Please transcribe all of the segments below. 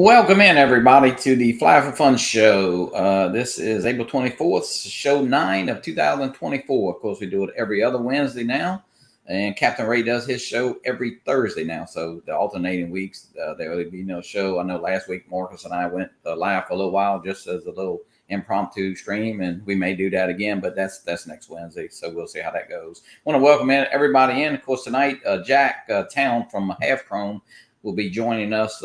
Welcome in, everybody, to the Fly for Fun show. This is April 24th, show 9 of 2024. Of course, we do it every other Wednesday now, and Captain Ray does his show every Thursday now. So the alternating weeks, there will be no show. I know last week Marcus and I went live for a little while just as a little impromptu stream, and we may do that again, but that's next Wednesday. So we'll see how that goes. I want to welcome everybody in. Of course, tonight, Jack Towne from Half Chrome will be joining us.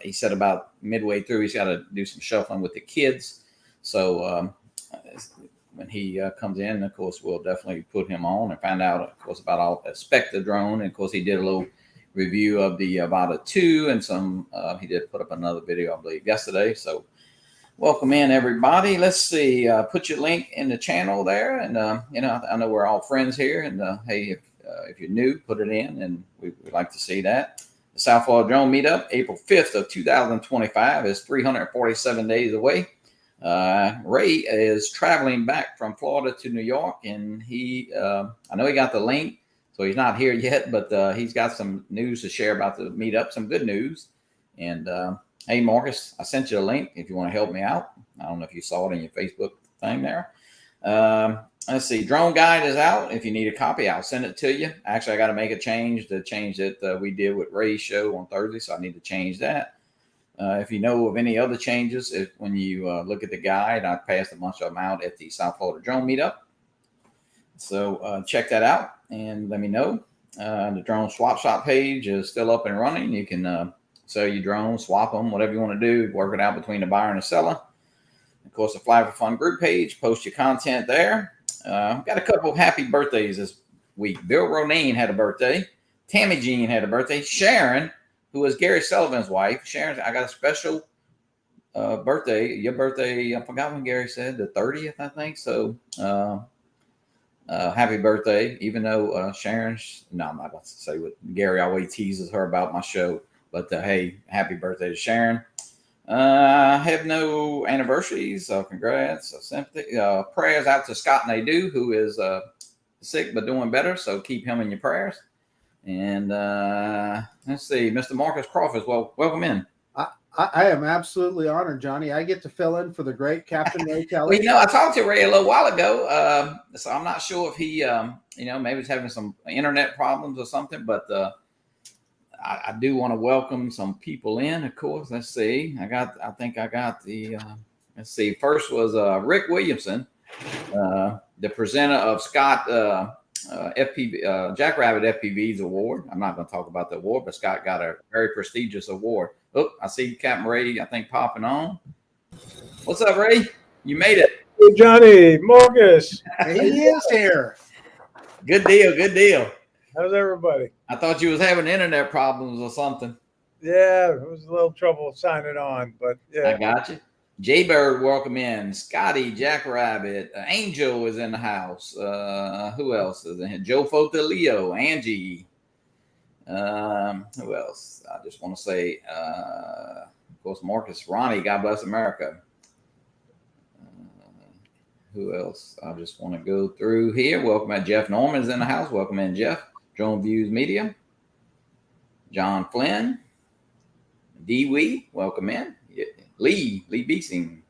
He said about midway through, he's got to do some shuffling with the kids. So when he comes in, of course, we'll definitely put him on and find out, of course, about all aspect the drone. And of course, he did a little review of the Avata 2 and some, he did put up another video, I believe, yesterday. So welcome in, everybody. Let's see, put your link in the channel there. And, I know we're all friends here. And hey, if you're new, put it in, and we'd like to see that. The South Florida Drone Meetup, April 5th of 2025, is 347 days away. Ray is traveling back from Florida to New York, and I know he got the link, so he's not here yet, but he's got some news to share about the meetup, some good news. And hey, Marcus, I sent you a link if you want to help me out. I don't know if you saw it in your Facebook thing there. Let's see, Drone Guide is out. If you need a copy, I'll send it to you. Actually, I got to make a change, the change that we did with Ray's show on Thursday, so I need to change that. If you know of any other changes, when you look at the guide, I passed a bunch of them out at the South Florida Drone Meetup. So check that out and let me know. The drone swap shop page is still up and running. You can sell your drones, swap them, whatever you want to do, work it out between the buyer and the seller. Of course, the Fly for Fun group page, post your content there. Got a couple of happy birthdays this week. Bill Ronayne had a birthday. Tammy Jean had a birthday. Sharon, who is Gary Sullivan's wife. Sharon, I got a special birthday. Your birthday, I forgot when Gary said, the 30th, I think. So happy birthday, even though Sharon's, no, I'm not about to say what Gary always teases her about my show. But hey, happy birthday to Sharon. I have no anniversaries, so congrats. Sympathy, prayers out to Scott Nadeau, who is sick but doing better, so keep him in your prayers. And let's see, Mr. Marcus Crawford, well, welcome in. I am absolutely honored, Johnny. I get to fill in for the great Captain Ray Kelly. Well, I talked to Ray a little while ago, so I'm not sure if he, maybe he's having some internet problems or something, but I do want to welcome some people in, of course. Let's see. I think I got the, let's see. First was Rick Williamson, the presenter of Scott FPV, Jackrabbit FPV's award. I'm not going to talk about the award, but Scott got a very prestigious award. Oh, I see Captain Ray, I think, popping on. What's up, Ray? You made it. Hey, Johnny, Marcus. He is here. Good deal, good deal. How's everybody? I thought you was having internet problems or something. Yeah, it was a little trouble signing on, but yeah. I got you. Jaybird, welcome in. Scotty, Jackrabbit, Angel is in the house. Who else is in here? Joe Fota, Leo, Angie. Who else? I just want to say, of course, Marcus, Ronnie, God bless America. Who else? I just want to go through here. Welcome in. Jeff Norman is in the house. Welcome in, Jeff. Drone Views Media. John Flynn. D. Wee, welcome in. Lee Beesing.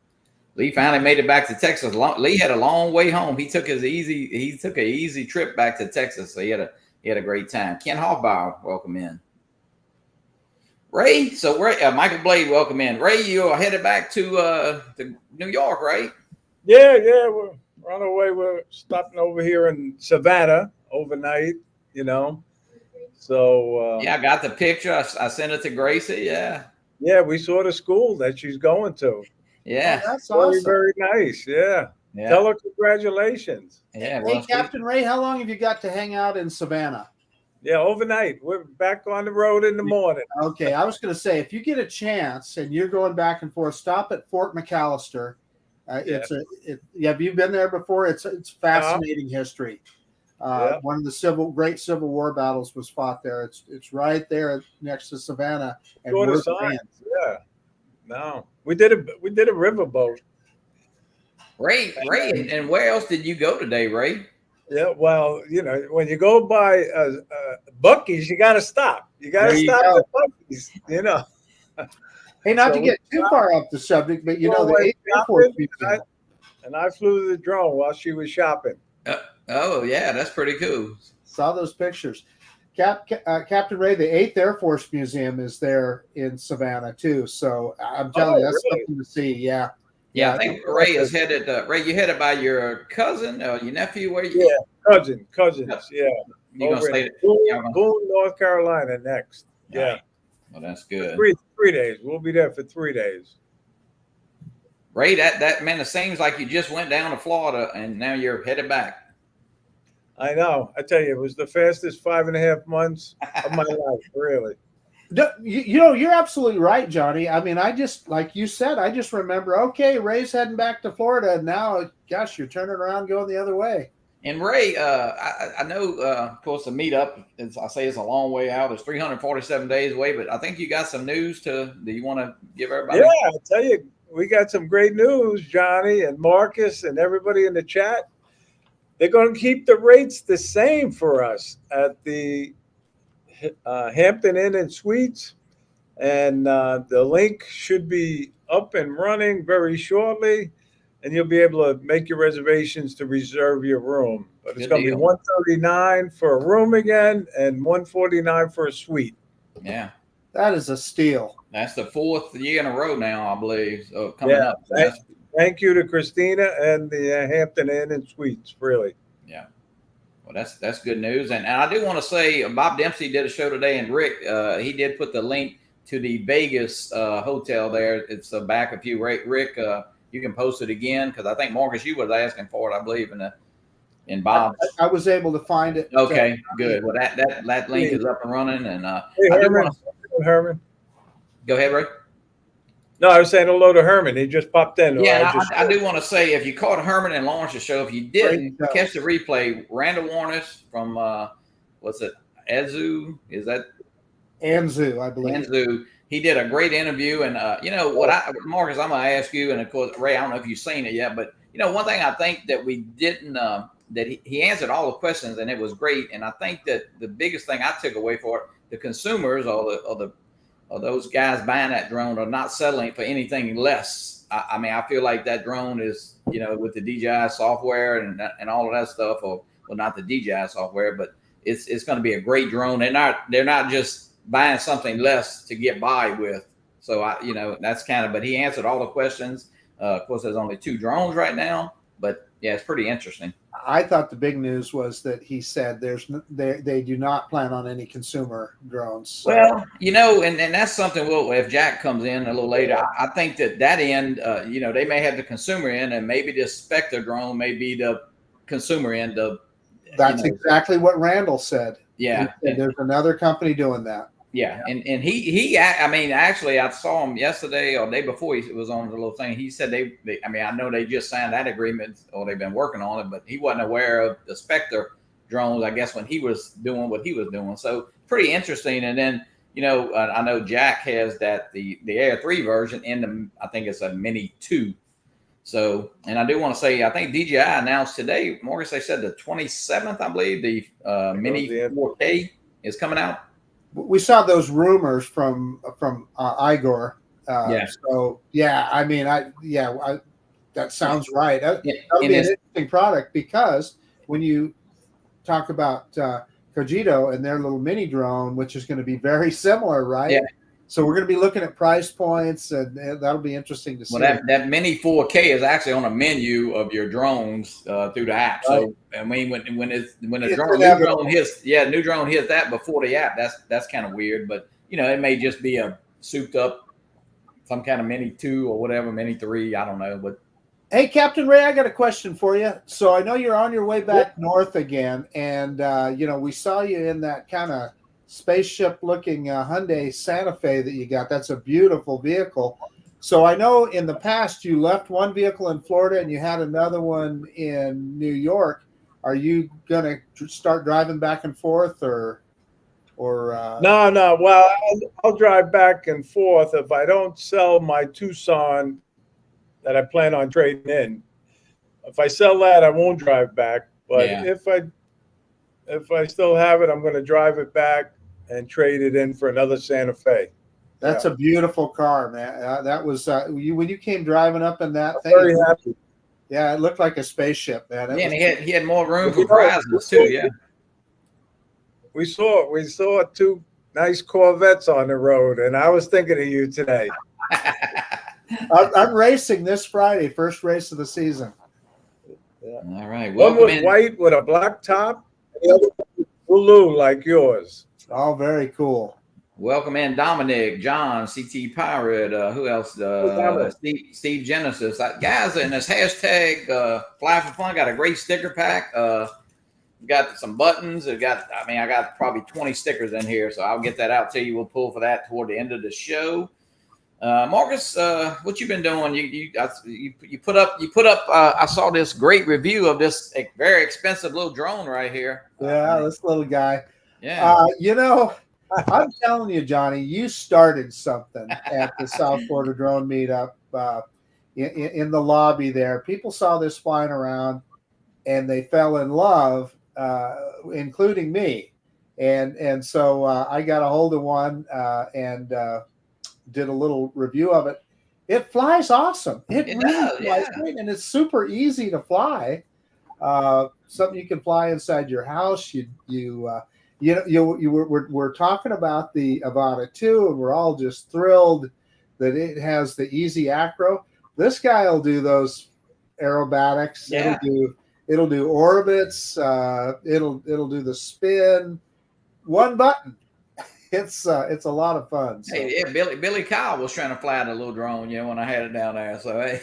Lee finally made it back to Texas. Lee had a long way home. He took an easy trip back to Texas. So he had a great time. Ken Hoffbauer, welcome in. Ray, so Michael Blade, welcome in. Ray, you're headed back to New York, right? Yeah, we're on our way. We're stopping over here in Savannah overnight, So yeah, I got the picture. I sent it to Gracie. Yeah. Yeah, we saw the school that she's going to. Yeah. Oh, that's awesome. Very nice. Yeah. Tell her congratulations. Yeah. Hey, Captain Ray, how long have you got to hang out in Savannah? Yeah, overnight. We're back on the road in the morning. Okay, I was going to say, if you get a chance and you're going back and forth, stop at Fort McAllister. Have you been there before? It's fascinating history. One of the great Civil War battles was fought there. It's right there next to Savannah. And yeah. No, we did a riverboat. Ray, and where else did you go today, Ray? Yeah, well, when you go by Buc-ee's, you got to stop. You got to stop at Buc-ee's, Hey, not So to get too far off the subject, but you know, the went 8th Air Force shopping, Museum. and I flew the drone while she was shopping. Oh yeah, that's pretty cool. Saw those pictures. Captain Ray, the 8th Air Force Museum is there in Savannah too. So I'm telling you, that's really? something to see. Yeah. Yeah, I think Ray is headed. Ray, you headed by your cousin or your nephew? Where you? Yeah, cousins. Yeah, you're gonna stay? Boone, North Carolina next. Yeah. Right. Well, that's good. Three days. We'll be there for 3 days. Ray, that man, it seems like you just went down to Florida and now you're headed back. I know. I tell you, it was the fastest 5.5 months of my life, really. You know, you're absolutely right, Johnny. I mean, I just, like you said, I just remember, okay, Ray's heading back to Florida. And now, gosh, you're turning around going the other way. And Ray, I know, of course, the meetup, I say it's a long way out. It's 347 days away, but I think you got some news do you want to give everybody? Yeah, I tell you, we got some great news, Johnny and Marcus and everybody in the chat. They're going to keep the rates the same for us at the Hampton Inn and Suites. And the link should be up and running very shortly. And you'll be able to make your reservations to reserve your room. But it's going to be $139 for a room again and $149 for a suite. Yeah. That is a steal. That's the 4th year in a row now, I believe. So coming up. Thank you to Christina and the Hampton Inn and Suites, really. Yeah. Well, that's good news. And I do want to say Bob Dempsey did a show today, and Rick, he did put the link to the Vegas hotel there. It's back a few. Rick, you can post it again because I think, Marcus, you was asking for it, I believe, in Bob's. I was able to find it. Okay, good. Well, that link is up and running. And hey, Herman. Go ahead, Ray. No, I was saying hello to Herman. He just popped in. Yeah, I do want to say, if you caught Herman and Lawrence's show, if you didn't catch the replay, Randall Warnes from what's it, Azu? Is that Anzu, I believe. Anzu. He did a great interview, and you know what, Marcus, I'm going to ask you, and of course, Ray, I don't know if you've seen it yet, but you know, one thing I think that we didn't, that he answered all the questions, and it was great. And I think that the biggest thing I took away for it, the consumers or those guys buying that drone are not settling for anything less. I mean, I feel like that drone is, you know, with the DJI software and all of that stuff, or well, not the DJI software, but it's going to be a great drone. They're not just buying something less to get by with. So you know, that's kind of. But he answered all the questions. Of course, there's only 2 drones right now, but yeah, it's pretty interesting. I thought the big news was that he said they do not plan on any consumer drones. So. Well, you know, and that's something if Jack comes in a little later, I think that end, you know, they may have the consumer end, and maybe the Spectre drone may be the consumer end of. That's exactly what Randall said. Yeah. There's another company doing that. Yeah. And he, I mean, actually, I saw him yesterday or the day before he was on the little thing. He said they I mean, I know they just signed that agreement or they've been working on it, but he wasn't aware of the Spectre drones, I guess, when he was doing what he was doing. So pretty interesting. And then, you know, I know Jack has the Air 3 version I think it's a Mini 2. So, and I do want to say, I think DJI announced today, Morris, they said the 27th, I believe, the Mini 4K is coming out. We saw those rumors from Igor. Yeah. So yeah, I mean, that sounds right. That would be an interesting product, because when you talk about Cogito and their little mini drone, which is going to be very similar, right? Yeah. So we're going to be looking at price points, and that'll be interesting to see. Well, that Mini 4K is actually on a menu of your drones through the app. Right. So I mean, when new drone hits that before the app, that's kind of weird. But you know, it may just be a souped up some kind of Mini 2 or whatever, Mini 3. I don't know. But hey, Captain Ray, I got a question for you. So I know you're on your way back north again, and you know, we saw you in that kind of spaceship-looking Hyundai Santa Fe that you got. That's a beautiful vehicle. So I know in the past you left one vehicle in Florida and you had another one in New York. Are you going to start driving back and forth, or? No. Well, I'll drive back and forth if I don't sell my Tucson that I plan on trading in. If I sell that, I won't drive back. But if I still have it, I'm going to drive it back and trade it in for another Santa Fe. That's a beautiful car, man. That was when you came driving up in that thing. Very happy. Yeah, it looked like a spaceship, man. Yeah, and he had more room for prizes too. Yeah, we saw two nice Corvettes on the road, and I was thinking of you today. I'm racing this Friday, first race of the season. Yeah. All right. One was white with a black top, the other was blue like yours. Oh, very cool. Welcome in Dominic, John, CT Pirate. Who else? Steve Genesis. Guys, in this hashtag Fly for Fun got a great sticker pack. Got some buttons. I got probably 20 stickers in here, so I'll get that out to you. We'll pull for that toward the end of the show. Marcus, what you been doing? You put up. I saw this great review of this very expensive little drone right here. Yeah, this little guy. Yeah. I'm telling you, Johnny, you started something at the South Florida Drone Meetup in the lobby there. People saw this flying around, and they fell in love, including me. And so I got a hold of one and did a little review of it. It flies awesome. It really does, flies great, and it's super easy to fly. Something you can fly inside your house. We're talking about the Avata 2, and we're all just thrilled that it has the easy acro. This guy will do those aerobatics. Yeah. It'll do orbits. It'll do the spin. One button. It's a lot of fun. So. Hey, yeah, Billy Kyle was trying to fly the little drone, when I had it down there. So hey.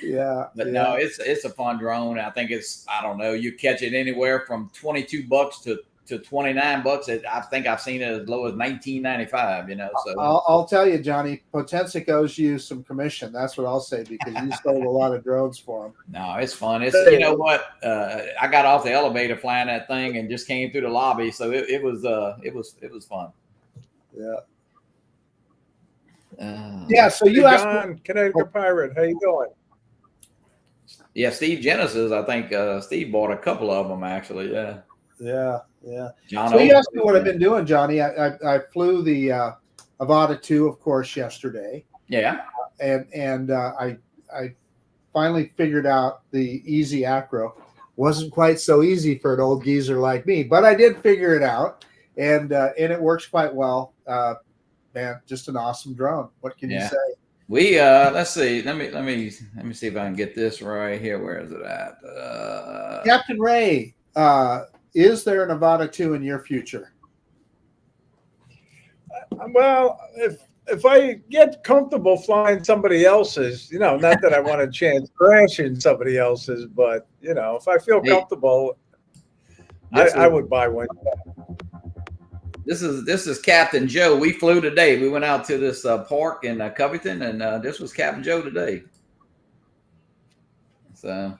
Yeah. But no, it's a fun drone. I think I don't know, you catch it anywhere from $22 to $29. I think I've seen it as low as $19.95, so I'll tell you, Johnny, Potensic owes you some commission. That's what I'll say, because you sold a lot of drones for him. No, it's fun. It's you know what? I got off the elevator flying that thing and just came through the lobby, so it was fun. Yeah. So you asked John, Connecticut Pirate, how you doing? Yeah, Steve Genesis. I think Steve bought a couple of them actually. Yeah. Yeah. John, so you asked me what I've been doing, Johnny. I flew the Avata 2, of course, yesterday. Yeah. And I finally figured out the easy acro. Wasn't quite so easy for an old geezer like me, but I did figure it out, and it works quite well. Man, just an awesome drone. What can you say? We let's see. Let me see if I can get this right here. Where is it at? Captain Ray, is there an Avata 2 in your future? Well, if I get comfortable flying somebody else's, not that I want a chance crashing somebody else's, but if I feel comfortable, I would buy one. This is Captain Joe. We flew today. We went out to this park in Covington, and this was Captain Joe today. So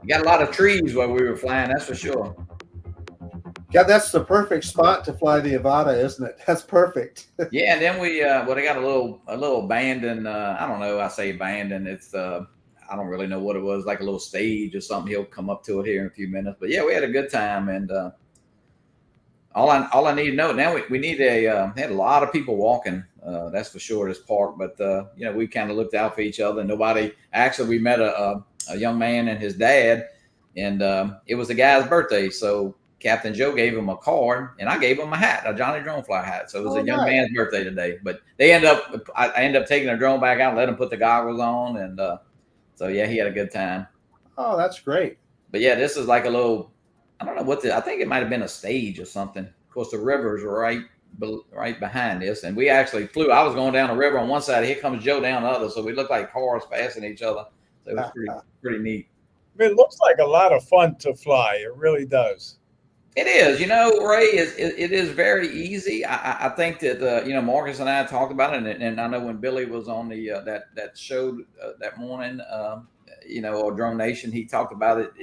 you got a lot of trees while we were flying, that's for sure. Yeah, that's the perfect spot to fly the Avata, isn't it? That's perfect. Yeah, and then we they got a little abandoned. I don't know. I say abandoned. It's I don't really know what it was, like a little stage or something. He'll come up to it here in a few minutes. But yeah, we had a good time, and all I need to know now, we need had a lot of people walking. That's for sure, this park. But we kind of looked out for each other. Nobody actually. We met a young man and his dad, and it was the guy's birthday. So Captain Joe gave him a card, and I gave him a hat, a JohnnieDroneFlyer hat. So it was a young man's birthday today. But I ended up taking the drone back out and let him put the goggles on, and so yeah, he had a good time. Oh, that's great. But yeah, this is like a little, I don't know I think it might have been a stage or something. Of course, the river's right behind this, and we actually flew. I was going down the river on one side, here comes Joe down the other, so we looked like cars passing each other. So it was pretty neat. It looks like a lot of fun to fly. It really does. It is, Ray. It is very easy. I think that Marcus and I talked about it, and I know when Billy was on the that show that morning, or Drone Nation, he talked about it.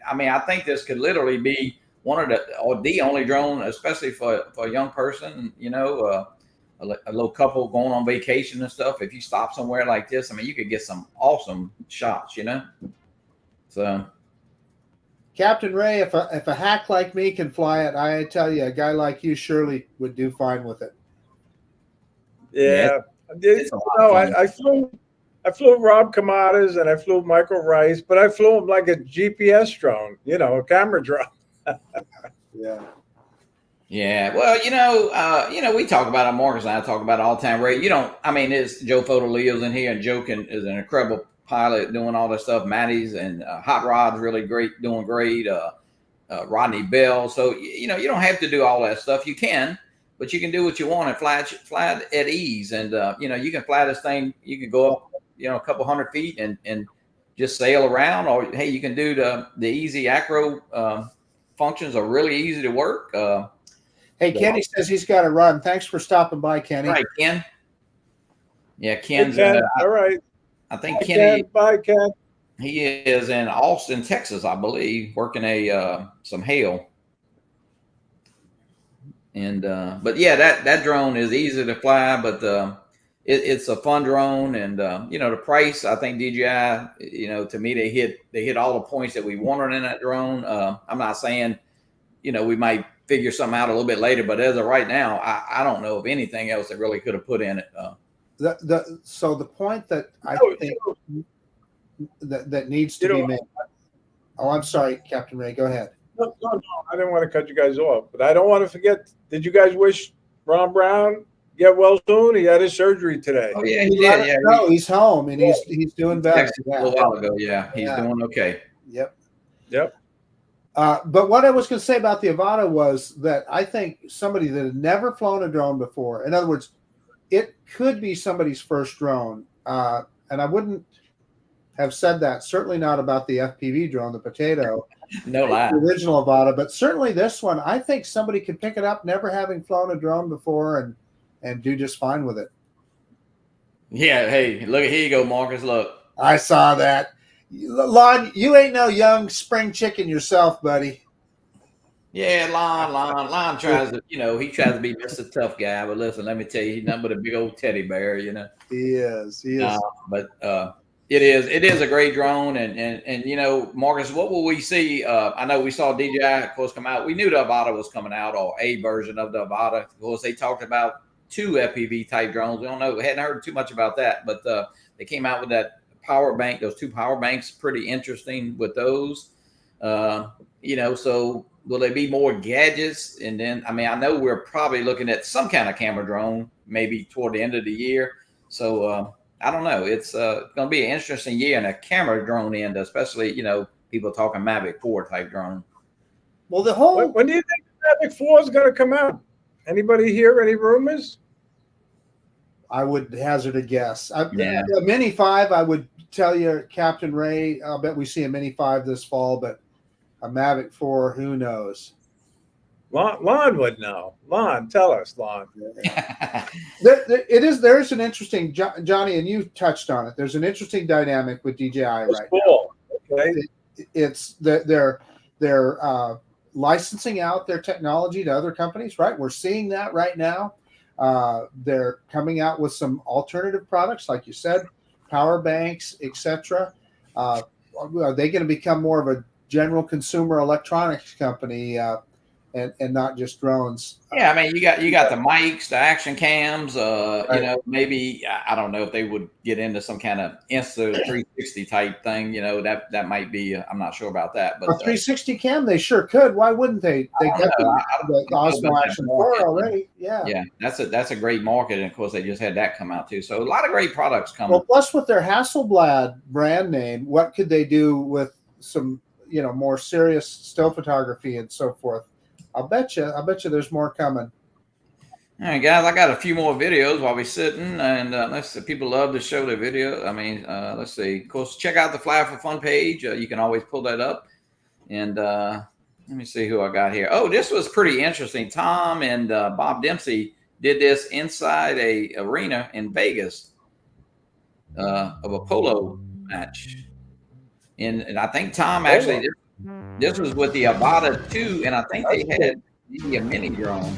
I mean, I think this could literally be one of the only drone, especially for a young person, a little couple going on vacation and stuff. If you stop somewhere like this, I mean, you could get some awesome shots, So. Captain Ray, if a hack like me can fly it, I tell you, a guy like you surely would do fine with it. Yeah, I flew Rob Kamada's and I flew Michael Rice, but I flew him like a GPS drone, a camera drone. Yeah. Yeah, well, we talk about it. Marcus and I talk about it all the time. Ray, it's Joe Fotolios in here, and Joe is an incredible pilot doing all this stuff. Maddie's and Hot Rod's really great, doing great. Rodney Bell. So you don't have to do all that stuff. You can, but you can do what you want and fly at ease. And you can fly this thing. You can go up, a couple 100 feet and just sail around. Or hey, you can do the easy acro functions are really easy to work. Hey, Kenny says he's got to run. Thanks for stopping by, Kenny. Right, Ken. Yeah, Ken's hey, Ken. All right. I think Bye, Kenny. Ken. Bye, Ken. He is in Austin, Texas, I believe, working some hail. And but yeah, that drone is easy to fly, but it's a fun drone, and the price. I think DJI, to me, they hit all the points that we wanted in that drone. I'm not saying, we might figure something out a little bit later, but as of right now, I don't know of anything else that really could have put in it. So the point that I think that needs to be made. Oh, I'm sorry, Captain Ray. Go ahead. No, I didn't want to cut you guys off, but I don't want to forget. Did you guys wish Ron Brown get well soon? He had his surgery today. Oh yeah, he did. Yeah, no, he's home and he's doing better. A little while ago, yeah, he's doing okay. Yep. But what I was going to say about the Avata was that I think somebody that had never flown a drone before, in other words, it could be somebody's first drone, and I wouldn't have said that, certainly not about the FPV drone, the Potato. No lie. The original Avata, but certainly this one, I think somebody could pick it up, never having flown a drone before, and do just fine with it. Yeah, hey, look, here you go, Marcus, look. I saw that. Lon, you ain't no young spring chicken yourself, buddy. Yeah, Lon tries to, he tries to be Mr. Tough Guy, but listen, let me tell you, he's nothing but a big old teddy bear, He is. But it is a great drone, and Marcus, what will we see? I know we saw DJI, of course, come out. We knew the Avata was coming out, or a version of the Avata. Of course, they talked about 2 FPV type drones. We don't know. We hadn't heard too much about that, but they came out with that power bank. Those 2 power banks, pretty interesting with those. So will there be more gadgets? And then, I know we're probably looking at some kind of camera drone, maybe toward the end of the year. So I don't know. It's going to be an interesting year in a camera drone end, especially, people talking Mavic 4 type drone. Well, the whole. When do you think Mavic 4 is going to come out? Anybody hear any rumors? I would hazard a guess. The Mini 5, I would tell you, Captain Ray, I'll bet we see a Mini 5 this fall, but a Mavic 4, who knows? Lon would know. Lon, tell us, Lon. There's an interesting, Johnny, and you touched on it. There's an interesting dynamic with DJI right now. Okay. It's they're licensing out their technology to other companies, right? We're seeing that right now. They're coming out with some alternative products, like you said, power banks, etc. Are they going to become more of a general consumer electronics company and not just drones? Yeah, you got the mics, the action cams. Right. Maybe I don't know if they would get into some kind of Insta 360 type thing. That might be. I'm not sure about that. But a 360 cam, they sure could. Why wouldn't they? They got the Osmo Action 4 already. Yeah, that's a great market, and of course they just had that come out too. So a lot of great products coming. Well, plus with their Hasselblad brand name, what could they do with some more serious still photography and so forth? I'll bet you there's more coming. All right, guys, I got a few more videos while we're sitting, and let's see, people love to show their video. Let's see. Of course, check out the Fly for Fun page. You can always pull that up. And let me see who I got here. Oh, this was pretty interesting. Tom and Bob Dempsey did this inside a arena in Vegas of a polo match. And I think Tom actually... This was with the Avata 2, and I think they had maybe a mini drone.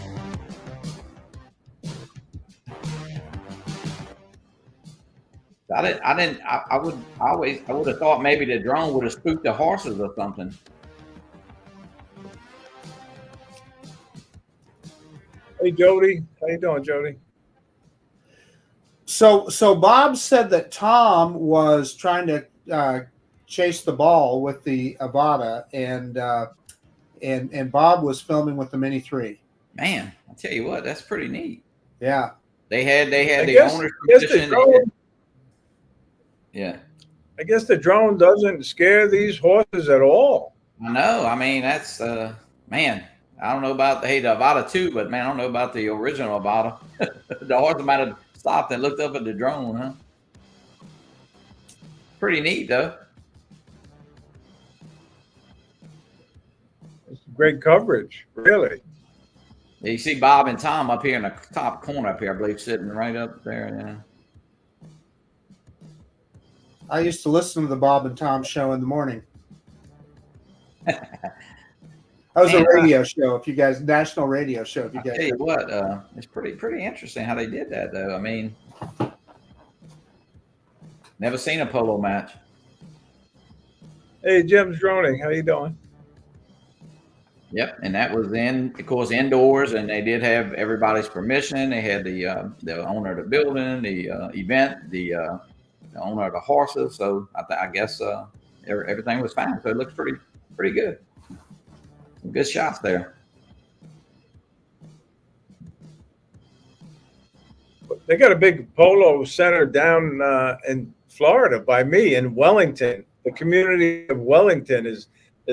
I would have thought maybe the drone would have spooked the horses or something. Hey, Jody. How you doing, Jody? So Bob said that Tom was trying to chase the ball with the Avata, and Bob was filming with the Mini 3. Man, I'll tell you what, that's pretty neat. Yeah. They had I the guess, owner's I guess the permission. drone, Yeah. I guess the drone doesn't scare these horses at all. I know. I mean, that's man. I don't know about the Avata 2, but man, I don't know about the original Avata. The horse might have stopped and looked up at the drone, huh? Pretty neat, though. It's great coverage, really. Yeah, you see Bob and Tom up here in the top corner up here, I believe, sitting right up there. Yeah. I used to listen to the Bob and Tom show in the morning. That was a radio show. If you guys, national radio show. If you guys, tell you what, it's pretty interesting how they did that, though. I mean, never seen a polo match. Hey, Jim's droning. How you doing? Yep, and that was of course, indoors, and they did have everybody's permission. They had the owner of the building, the event, the owner of the horses. So I guess everything was fine. So it looks pretty good. Some good shots there. They got a big polo center down in Florida by me in Wellington. The community of Wellington is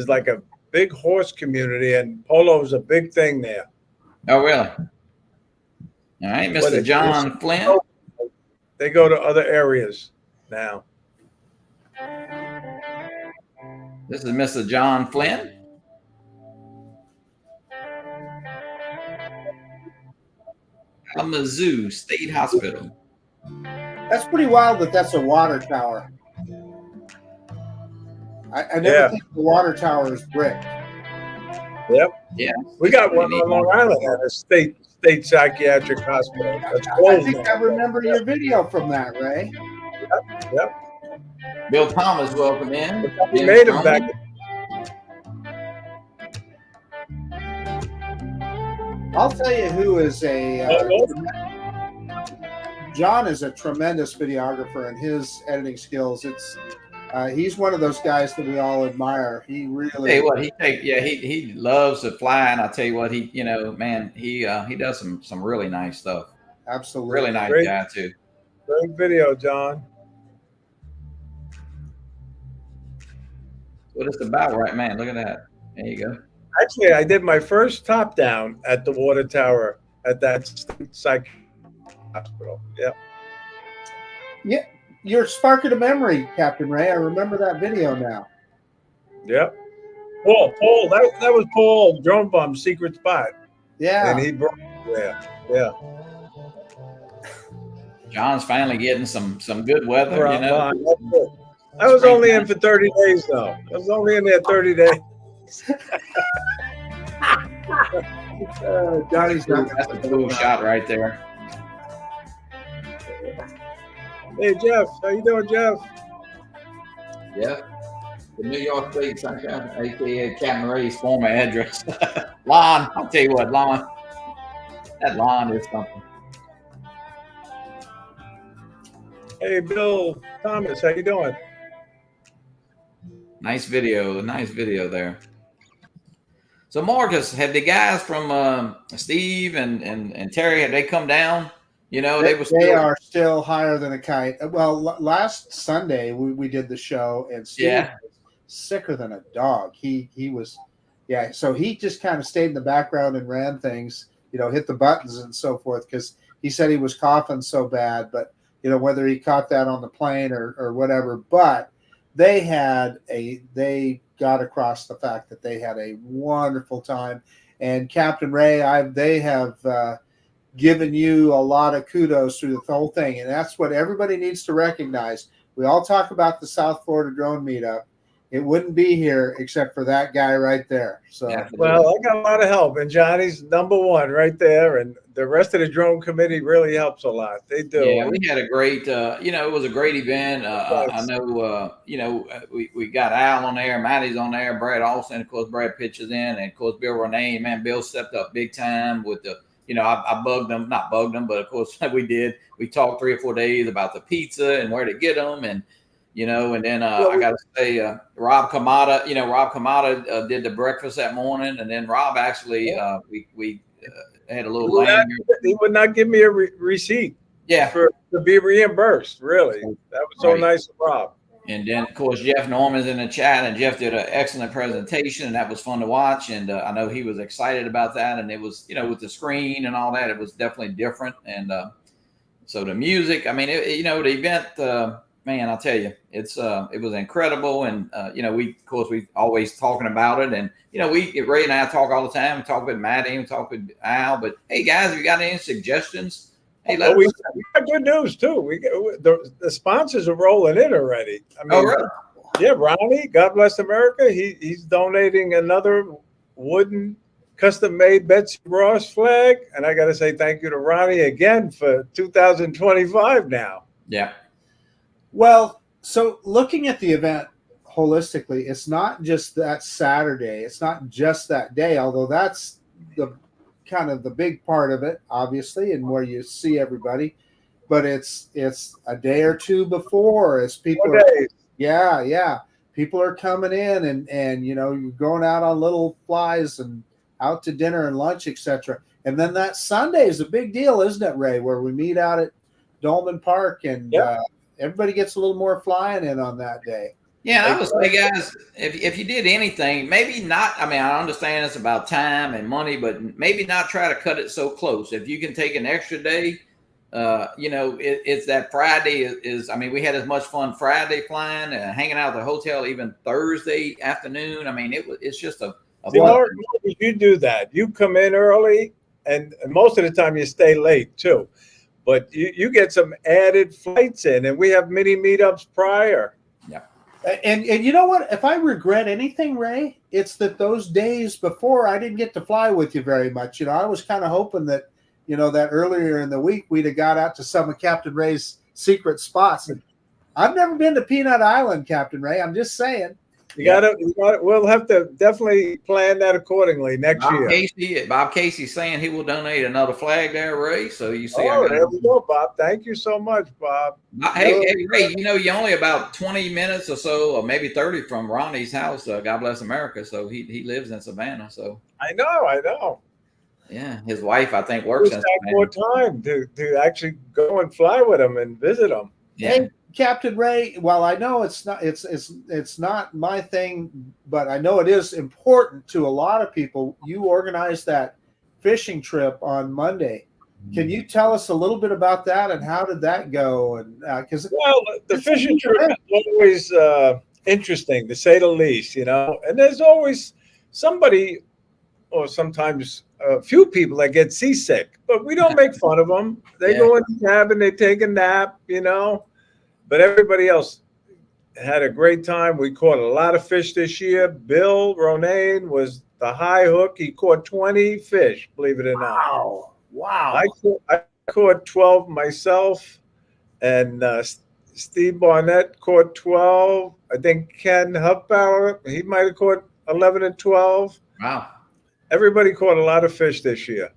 like a big horse community, and polo is a big thing there. Oh, really? All right, Mr. John Flynn. They go to other areas now. This is Mr. John Flynn. Kalamazoo State Hospital. that's pretty wild. That's a water tower. I never think the water tower is brick. Yep. Yeah. We got one on Long Island at a state psychiatric hospital. That's I think I remember your video from that, Ray. Yep. Bill Thomas, welcome in. We made him back. I'll tell you who is John is a tremendous videographer, and his editing skills. He's one of those guys that we all admire. He really. Hey, what he loves to fly, and I tell you what, he does some really nice stuff. Absolutely, really nice guy too. Great video, John. What it's about, right, man? Look at that. There you go. Actually, I did my first top down at the water tower at that psych hospital. Yeah. Yeah. You're sparking a memory, Captain Ray. I remember that video now. Yep. Paul, that was Paul Drone Bum's secret spot. Yeah. And he brought it there. Yeah. John's finally getting some good weather, you know. I was only in for 30 days, though. I was only in there 30 days. Johnny's that's a cool shot right there. Hey, Jeff. How you doing, Jeff? Yeah. The New York State Sunshine, a.k.a. Captain Ray's former address. Lon, I'll tell you what, Lon. That Lon is something. Hey, Bill Thomas. How you doing? Nice video there. So, Marcus, have the guys from Steve and Terry, have they come down? You know, they are still higher than a kite. Well, last Sunday we did the show, and Steve was sicker than a dog. He was, so he just kind of stayed in the background and ran things, hit the buttons and so forth, because he said he was coughing so bad. But, whether he caught that on the plane or whatever, but they got across the fact that they had a wonderful time. And Captain Ray, they have given you a lot of kudos through the whole thing. And that's what everybody needs to recognize. We all talk about the South Florida Drone Meetup. It wouldn't be here except for that guy right there. So, well, I got a lot of help, and Johnny's number one right there, and the rest of the drone committee really helps a lot. They do. Yeah, we had a great, it was a great event. I know, we got Al on there, Matty's on there, Brad Austin, of course, Brad pitches in, and of course, Bill Renee. Man, Bill stepped up big time with the, I bugged them, not bugged them, but of course we did. We talked 3 or 4 days about the pizza and where to get them, and and then I got to say, Rob Kamada, Rob Kamada did the breakfast that morning, and then Rob actually we had a little lanyard. He would not give me a receipt. Yeah, to be reimbursed. Really, that was so nice of Rob. And then, of course, Jeff Norman's in the chat, and Jeff did an excellent presentation, and that was fun to watch. And I know he was excited about that. And it was, with the screen and all that, it was definitely different. And so the music, I mean, the event, man, I'll tell you, it was incredible. And we always talking about it, and Ray and I talk all the time. We talk with Maddie, we talk with Al. But hey, guys, if you got any suggestions? Hey, we got good news too. The sponsors are rolling in already. I mean, really? Yeah, Ronnie, God bless America. He's donating another wooden custom-made Betsy Ross flag, and I got to say thank you to Ronnie again for 2025 now. Yeah. Well, so looking at the event holistically, it's not just that Saturday. It's not just that day, although that's the kind of the big part of it, obviously, and where you see everybody, but it's a day or two before as people people are coming in and you're going out on little flies and out to dinner and lunch, etc. And then that Sunday is a big deal, isn't it, Ray, where we meet out at Dolman Park and everybody gets a little more flying in on that day. Yeah, I would say, guys, if you did anything, maybe not. I mean, I understand it's about time and money, but maybe not try to cut it so close. If you can take an extra day, it's that Friday is. I mean, we had as much fun Friday flying, hanging out at the hotel, even Thursday afternoon. I mean, it's just a. Mark, you do that. You come in early, and most of the time you stay late too. But you get some added flights in, and we have mini meetups prior. Yeah. And you know what? If I regret anything, Ray, it's that those days before I didn't get to fly with you very much. I was kind of hoping that, that earlier in the week we'd have got out to some of Captain Ray's secret spots. And I've never been to Peanut Island, Captain Ray. I'm just saying. You got to. We'll have to definitely plan that accordingly next year. Bob Casey's saying he will donate another flag there, Ray. So you see, there we go, Bob. Thank you so much, Bob. Hey, Ray. You're only about 20 minutes or so, or maybe 30 from Ronnie's house. God bless America. So he lives in Savannah. So I know. Yeah, his wife I think works in Savannah. More time to actually go and fly with him and visit him. Yeah. Hey, Captain Ray, well, I know it's not my thing, but I know it is important to a lot of people. You organized that fishing trip on Monday. Can you tell us a little bit about that and how did that go? And the fishing trip is always interesting, to say the least, and there's always somebody, or sometimes a few people that get seasick, but we don't make fun of them. They go in the cabin, they take a nap, But everybody else had a great time. We caught a lot of fish this year. Bill Ronayne was the high hook. He caught 20 fish, believe it or not. Wow. I caught 12 myself, and Steve Barnett caught 12. I think Ken Hubbauer, he might have caught 11 and 12. Wow. Everybody caught a lot of fish this year.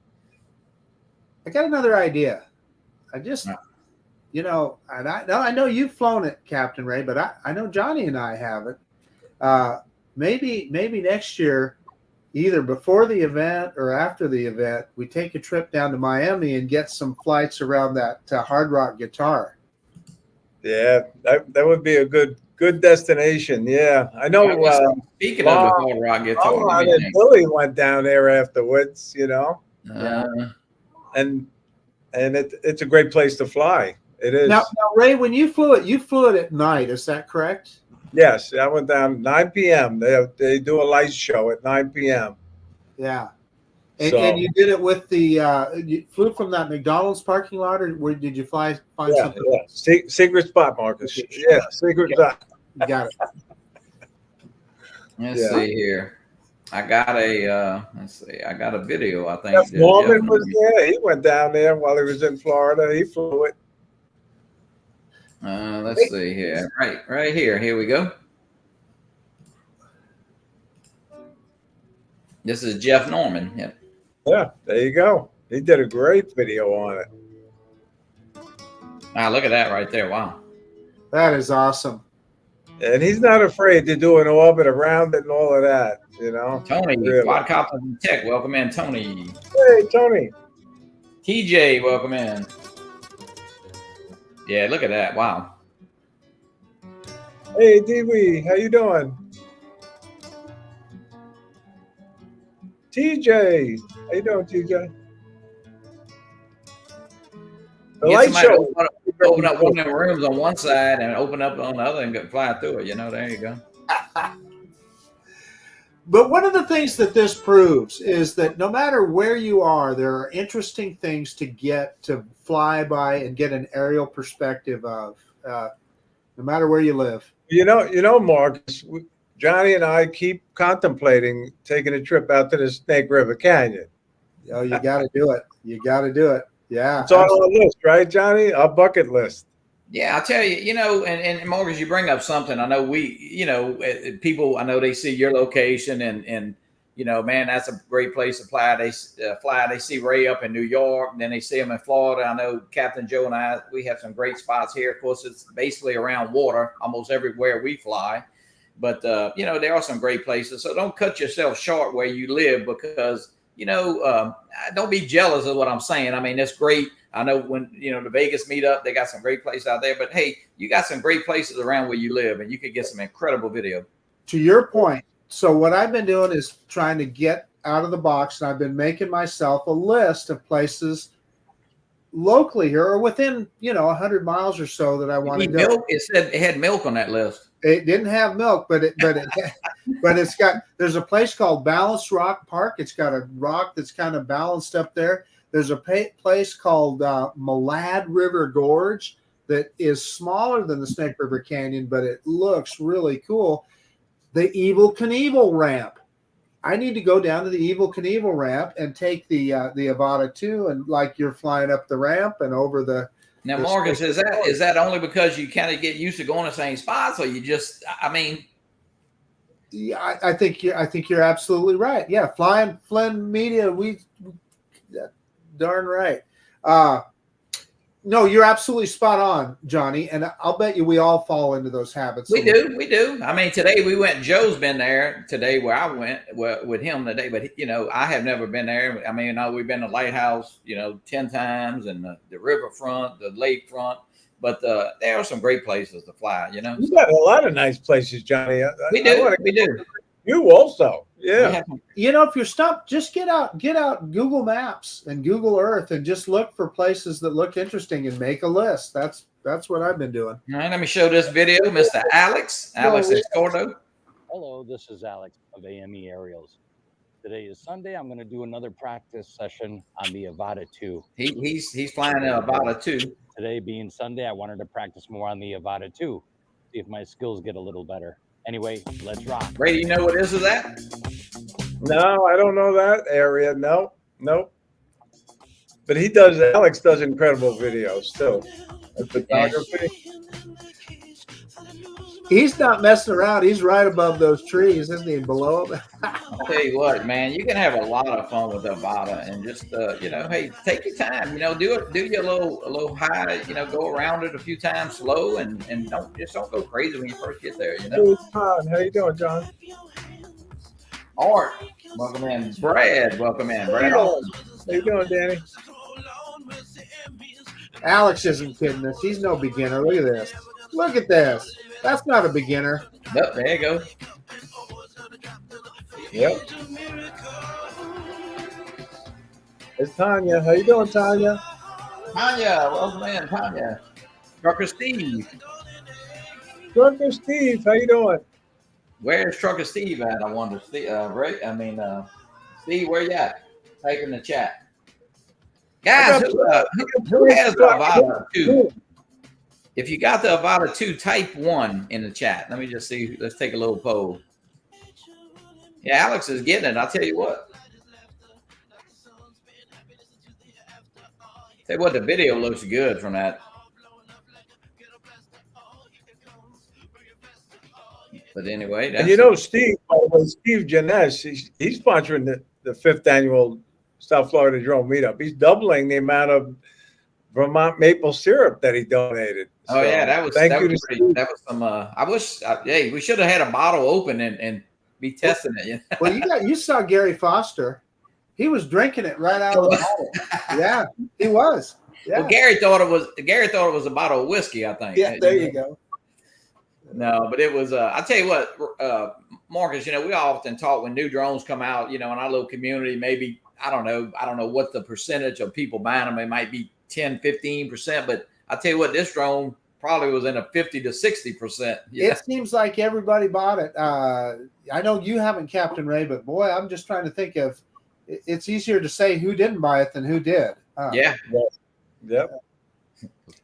I got another idea. And I know you've flown it, Captain Ray, but I know Johnny and I haven't. Maybe next year, either before the event or after the event, we take a trip down to Miami and get some flights around that Hard Rock guitar. Yeah, that would be a good destination. Yeah, I know. Speaking of the Hard Rock guitar, and Billy went down there afterwards. And it's a great place to fly. It is. Now, Ray, when you flew it at night. Is that correct? Yes, I went down 9 p.m. They do a light show at 9 p.m. Yeah, and you did it with you flew from that McDonald's parking lot, or where did you find something? Yeah, secret spot, Marcus. Yeah, secret spot. You got it. Let's see here. I got a video. I think Norman was there. He went down there while he was in Florida. He flew it. Let's see here. Right here. Here we go. This is Jeff Norman. Yep. Yeah, there you go. He did a great video on it. Wow, look at that right there. Wow. That is awesome. And he's not afraid to do an orbit around it and all of that, you know. Tony, Really. Quadcopter Tech, welcome in, Tony. Hey, Tony. TJ, welcome in. Yeah, look at that. Wow. Hey, Dee-Wee, how you doing? TJ, how you doing, TJ? The Get light somebody show. to open up one of the rooms on one side and open up on the other and go fly through it. You know, there you go. But one of the things that this proves is that no matter where you are, there are interesting things to get to fly by and get an aerial perspective of, no matter where you live. You know, Marcus, Johnny and I keep contemplating taking a trip out to the Snake River Canyon. Oh, you got to do it. You got to do it. Yeah. It's on our list, right, Johnny? Our bucket list. Yeah, I'll tell you, you know, and Marcus, you bring up something. I know people, I know they see your location and you know, man, that's a great place to fly. They see Ray up in New York, and then they see him in Florida. I know Captain Joe and I, we have some great spots here. Of course, it's basically around water almost everywhere we fly. But, you know, there are some great places. So don't cut yourself short where you live because, you know, don't be jealous of what I'm saying. I mean, that's great. I know when, you know, the Vegas meetup, they got some great places out there. But, hey, you got some great places around where you live, and you could get some incredible video. To your point, so what I've been doing is trying to get out of the box, and I've been making myself a list of places locally here or within, you know, 100 miles or so that I want to go. Milk? It said it had milk on that list. It didn't have milk, but it's got. There's a place called Balanced Rock Park. It's got a rock that's kind of balanced up there. There's a place called Malad River Gorge that is smaller than the Snake River Canyon, but it looks really cool. The Evel Knievel ramp. I need to go down to the Evel Knievel ramp and take the Avata 2, and like you're flying up the ramp and over the. Now, Marcus, is that only because you kind of get used to going to the same spots, or you just? I mean, yeah, I think you're absolutely right. Yeah, flying Flynn Media, darn right. No, you're absolutely spot on, Johnny, and I'll bet you we all fall into those habits. We do. I mean, today we went. Joe's been there today, where I went with him today, but you know, I have never been there. I mean, we've been to Lighthouse, you know, 10 times, and the riverfront, the lakefront. But there are some great places to fly. You know, you got a lot of nice places, Johnny. We do. You also, yeah. You know, if you're stuck, just get out Google Maps and Google Earth and just look for places that look interesting and make a list. That's what I've been doing. All right, let me show this video, Mr. Alex Escordo. Hello, this is Alex of AME Aerials. Today is Sunday. I'm going to do another practice session on the Avata 2. He's flying the Avata 2. Today being Sunday, I wanted to practice more on the Avata 2, see if my skills get a little better. Anyway, let's rock. Ray, do you know what this is at? No, I don't know that area. Nope. But Alex does incredible videos still. Photography. He's not messing around. He's right above those trees, isn't he? Below them. I'll tell you what, man, you can have a lot of fun with the Avata and just, you know, hey, take your time, you know, do your little high, you know, go around it a few times slow and don't go crazy when you first get there, you know. Hey, John, how you doing, John? Art, welcome in. Brad, welcome in. Brad, how you doing, Danny? Alex isn't kidding us. He's no beginner. Look at this. Look at this. That's not a beginner. Yep, there you go. Yep. It's Tanya. How you doing, Tanya? Tanya, welcome in, Tanya. Trucker Steve. Trucker Steve, how you doing? Where's Trucker Steve at? I wonder. Steve, Steve, where you at? Type in the chat. Guys, who has the Avata 2? If you got the Avata 2, type 1 in the chat. Let me just see. Let's take a little poll. Yeah, Alex is getting it. I'll tell you what. Tell you what, the video looks good from that. But anyway, and you know, Steve Janess, he's sponsoring the 5th annual South Florida Drone Meetup. He's doubling the amount of Vermont maple syrup that he donated. Oh so, yeah, that was some. I wish. Hey, we should have had a bottle open and be testing it. Well, you saw Gary Foster. He was drinking it right out of the bottle. Yeah, he was. Yeah. Well, Gary thought it was a bottle of whiskey, I think. Yeah, there you go. No, but it was. I tell you what, Marcus. We often talk when new drones come out. In our little community, maybe I don't know what the percentage of people buying them. It might be 10, 15%, but I tell you what, this drone probably was in a 50 to 60%. It seems like everybody bought it. I know you haven't, Captain Ray, but boy, I'm just trying to think of. It's easier to say who didn't buy it than who did. Yeah. Yep.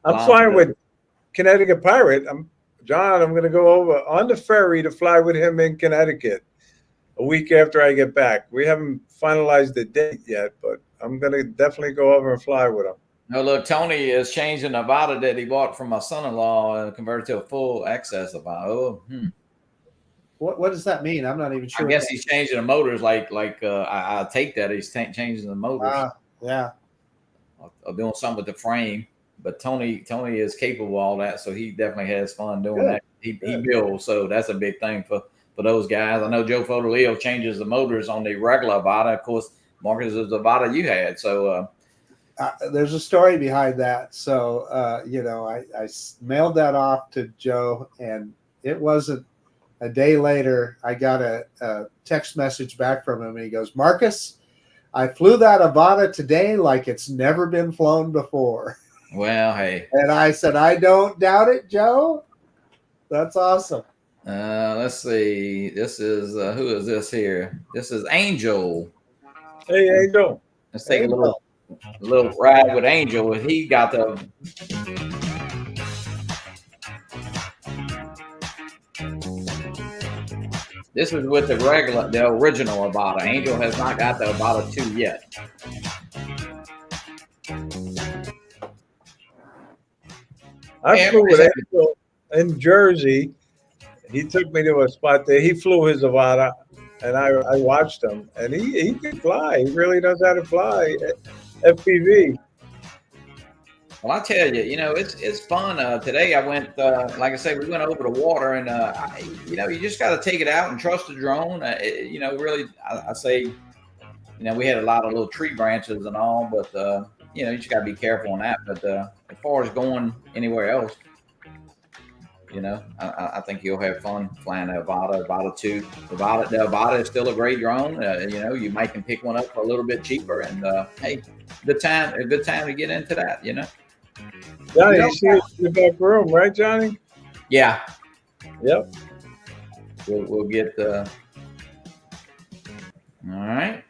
I'm flying with Connecticut Pirate. I'm going to go over on the ferry to fly with him in Connecticut a week after I get back. We haven't finalized the date yet, but I'm going to definitely go over and fly with him. No, look, Tony is changing the Avata that he bought from my son-in-law and converted to a full access Avata. What does that mean? I'm not even sure. I guess he's changing the motors. I take that he's changing the motors. Yeah. Or doing something with the frame. But Tony is capable of all that, so he definitely has fun doing that. He builds, so that's a big thing for those guys. I know Joe Fodoleo changes the motors on the regular Avata. Of course, Marcus is the Avata you had, so. There's a story behind that. So, I mailed that off to Joe, and it wasn't a day later, I got a text message back from him, and he goes, Marcus, I flew that Avata today like it's never been flown before. Well, hey. And I said, I don't doubt it, Joe. That's awesome. Let's see. This is, who is this here? This is Angel. Hey, Angel. Let's take a little ride with Angel. He got the This is with the original Avata. Angel has not got the Avata 2 yet. I flew with Angel in Jersey. He took me to a spot there. He flew his Avata, and I watched him, and he can fly. He really knows how to fly FPV. Well, I tell you, it's fun. Today I went, like I said, we went over the water, and you just got to take it out and trust the drone. Really, I say, we had a lot of little tree branches and all, but you just got to be careful on that. But as far as going anywhere else, I think you'll have fun flying the Avata 2. The Avata is still a great drone. You might can pick one up for a little bit cheaper, and hey, a good time to get into that. Johnny, you see us in the back room, right, Johnny? Yeah. Yep. We'll get all right.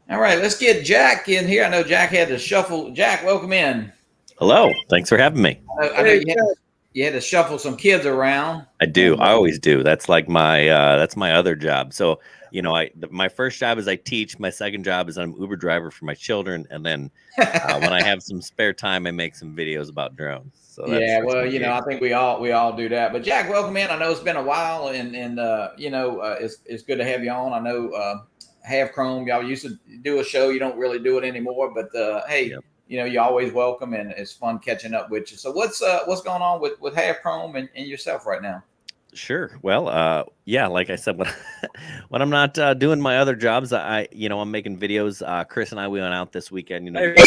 All right, let's get Jack in here. I know Jack had to shuffle. Jack, welcome in. Hello. Thanks for having me. I know you had to shuffle some kids around. I do. I always do. That's like my other job. So, my first job is I teach. My second job is I'm Uber driver for my children. And then when I have some spare time, I make some videos about drones. So I think we all do that. But Jack, welcome in. I know it's been a while, and it's good to have you on. I know Half Chrome, y'all used to do a show. You don't really do it anymore, but hey. Yep. You're always welcome, and it's fun catching up with you. So what's going on with Half Chrome and yourself right now? Sure. Well, like I said, when I'm not doing my other jobs, I'm making videos. Chris and I, we went out this weekend, the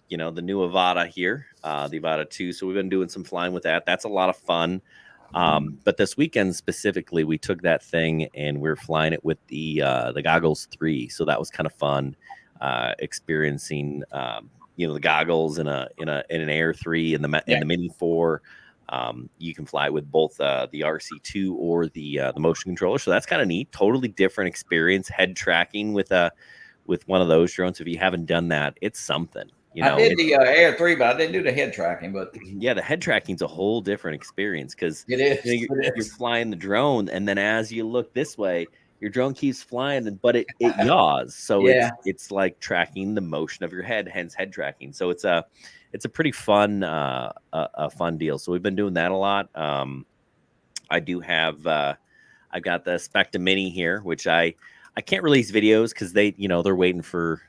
new Avata here, the Avata 2. So we've been doing some flying with that. That's a lot of fun. But this weekend specifically, we took that thing and we're flying it with the Goggles 3. So that was kind of fun. Experiencing the goggles in an Air 3 and the Mini 4. You can fly with both the RC2 or the motion controller, so that's kind of neat. Totally different experience. Head tracking with one of those drones. If you haven't done that, it's something. I did the Air 3, but I didn't do the head tracking. But yeah, the head tracking's a whole different experience because it is. You're flying the drone, and then as you look this way, your drone keeps flying, but it yaws. So it's like tracking the motion of your head, hence head tracking. So it's a pretty fun, a fun deal. So we've been doing that a lot. I do have, I've got the Specta Mini here, which I I can't release videos because they're waiting for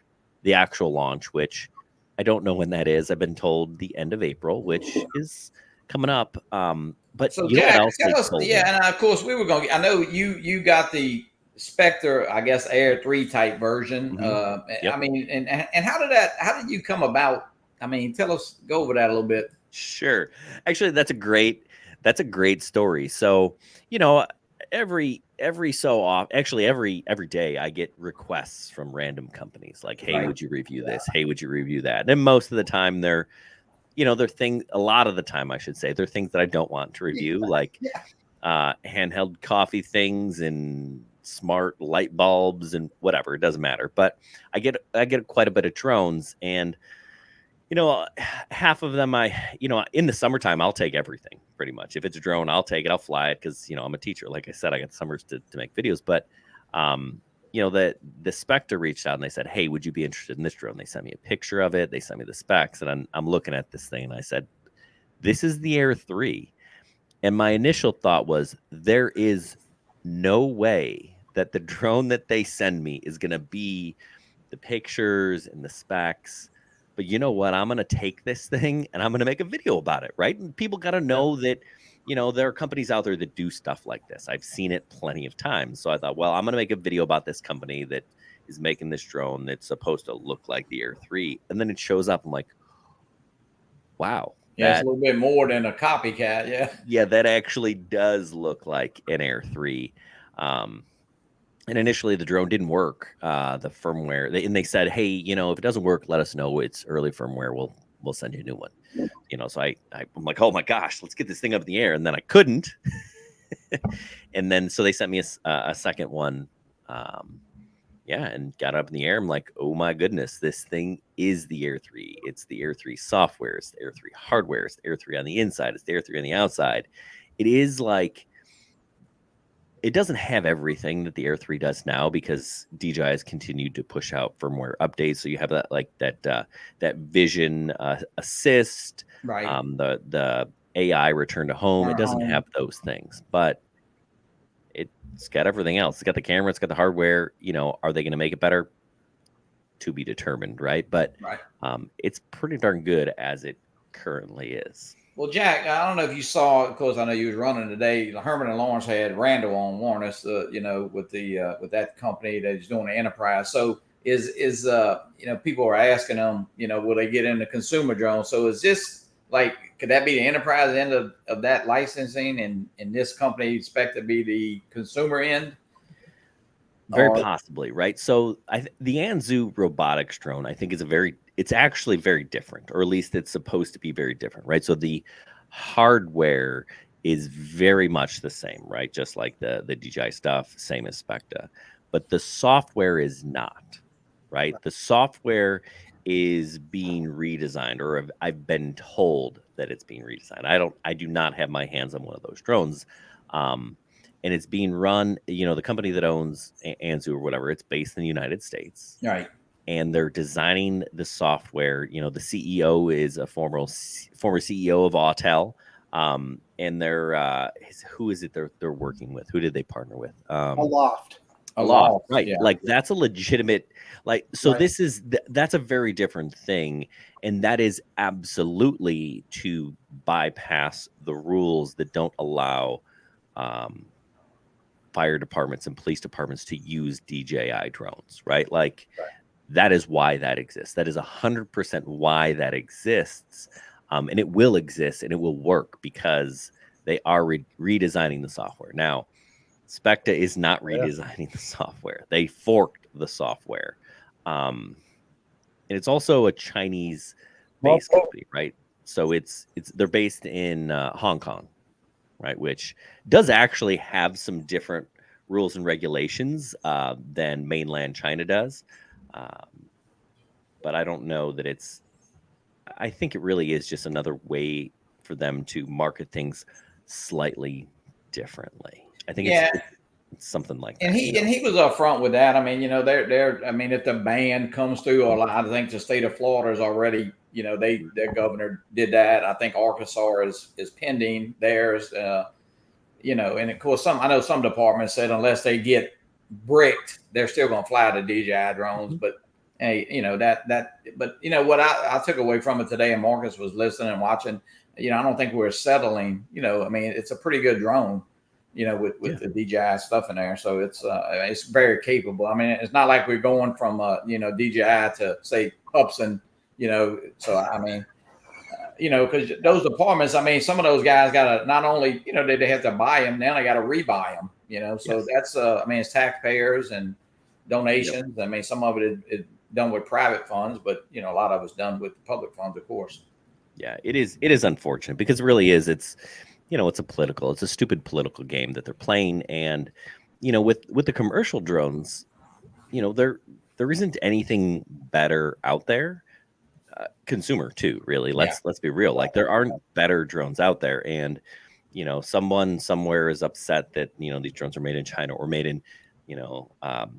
the actual launch, which I don't know when that is. I've been told the end of April, which is coming up. But So you know what Jack, else they tell us, told me? and of course we were going to, I know you got the Spectre, I guess Air 3 type version. Yep. I mean, and how did you come about? I mean, go over that a little bit. Sure. Actually, that's a great story. So, every day I get requests from random companies like, hey, Right. would you review this? Hey, would you review that? And most of the time they're things, a lot of the time I should say, they're things that I don't want to review, like handheld coffee things and smart light bulbs and whatever. It doesn't matter. But I get quite a bit of drones, and half of them in the summertime, I'll take everything pretty much. If it's a drone, I'll take it. I'll fly it because, I'm a teacher. Like I said, I got summers to make videos. But, the Spectre reached out and they said, hey, would you be interested in this drone? They sent me a picture of it. They sent me the specs, and I'm looking at this thing and I said, this is the Air 3. And my initial thought was, there is no way that the drone that they send me is going to be the pictures and the specs. But you know what? I'm going to take this thing and I'm going to make a video about it, right? And people got to know that, there are companies out there that do stuff like this. I've seen it plenty of times. So I thought, well, I'm going to make a video about this company that is making this drone that's supposed to look like the Air 3. And then it shows up. I'm like, wow. Yeah, it's a little bit more than a copycat. Yeah. Yeah, that actually does look like an Air 3. And initially the drone didn't work. The firmware, they said, hey, if it doesn't work, let us know. It's early firmware. We'll send you a new one. So I'm like, oh my gosh, let's get this thing up in the air. And then I couldn't. And then, so they sent me a second one. And got up in the air. I'm like, oh my goodness, this thing is the Air 3. It's the Air 3 software. It's the Air 3 hardware. It's the Air 3 on the inside. It's the Air 3 on the outside. It is like, it doesn't have everything that the Air 3 does now because DJI has continued to push out firmware updates. So you have that vision assist, Right. The AI return to home. It doesn't have those things, but it's got everything else. It's got the camera. It's got the hardware. Are they going to make it better? To be determined, right? But it's pretty darn good as it currently is. Well, Jack, I don't know if you saw, of course, I know you was running today. Herman and Lawrence had Randall on warn us, with that company that's doing the enterprise. So is people are asking them, will they get into consumer drones? So is this could that be the enterprise end of that licensing, and this company expect to be the consumer end? Very possibly, right? So the Anzu robotics drone, I think, it's actually very different, or at least it's supposed to be very different, right? So the hardware is very much the same, right? Just like the DJI stuff, same as Spectre, but the software is not, right? The software is being redesigned, or I've been told that it's being redesigned. I do not have my hands on one of those drones. And it's being run, the company that owns Anzu or whatever, it's based in the United States. Right. And they're designing the software. The CEO is a former CEO of Autel. And they're, who is it they're working with? Who did they partner with? Aloft. Right. Yeah. Like that's a legitimate, so right. That's a very different thing. And that is absolutely to bypass the rules that don't allow, fire departments and police departments to use DJI drones, right? That is why that exists. That is 100% why that exists. And it will exist and it will work because they are redesigning the software. Now, Spectre is not redesigning the software. They forked the software. And it's also a Chinese based company, right? So they're based in Hong Kong, right? Which does actually have some different rules and regulations than mainland China does. But I don't know that I think it really is just another way for them to market things slightly differently. I think it's something like that. And he was upfront with that. I mean, if the ban comes through, or I think the state of Florida is already, their governor did that. I think Arkansas is pending theirs. And of course, I know some departments said unless they get, bricked, they're still going to fly the DJI drones. But hey, but what I took away from it today, and Marcus was listening and watching. I don't think we're settling. I mean, it's a pretty good drone. With the DJI stuff in there, so it's very capable. I mean, it's not like we're going from DJI to say Upson. So I mean. Because those departments, I mean, some of those guys got to not only, did they have to buy them, now they got to rebuy them, so that's, I mean, it's taxpayers and donations. Yep. I mean, some of it is done with private funds, but, a lot of it's done with public funds, of course. Yeah, it is unfortunate because it really is. It's a stupid political game that they're playing. And, with the commercial drones, there isn't anything better out there. Consumer too, really. Let's be real. Like, there aren't better drones out there, and someone somewhere is upset that these drones are made in China or made in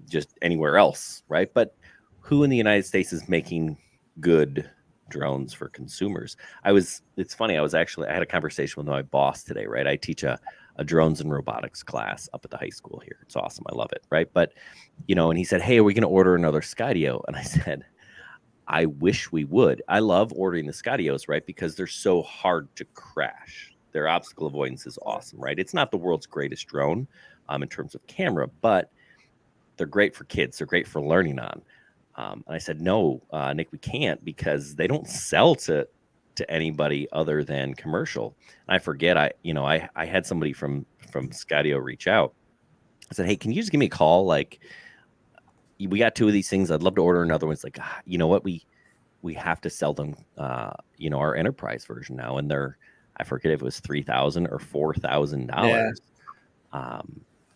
just anywhere else, right? But who in the United States is making good drones for consumers? It's funny. I had a conversation with my boss today, right? I teach a drones and robotics class up at the high school here. It's awesome. I love it, right? But and he said, "Hey, are we going to order another Skydio?" And I said, I wish we would. I love ordering the Skydios, right? Because they're so hard to crash. Their obstacle avoidance is awesome, right? It's not the world's greatest drone in terms of camera, but they're great for kids. They're great for learning on. And I said, no, Nick, we can't, because they don't sell to anybody other than commercial. And I forget, I had somebody from Skydio reach out. I said, hey, can you just give me a call? Like, we got 2 of these things. I'd love to order another one. It's like, you know what? We have to sell them, our enterprise version now. And I forget if it was $3,000 or $4,000. Yeah.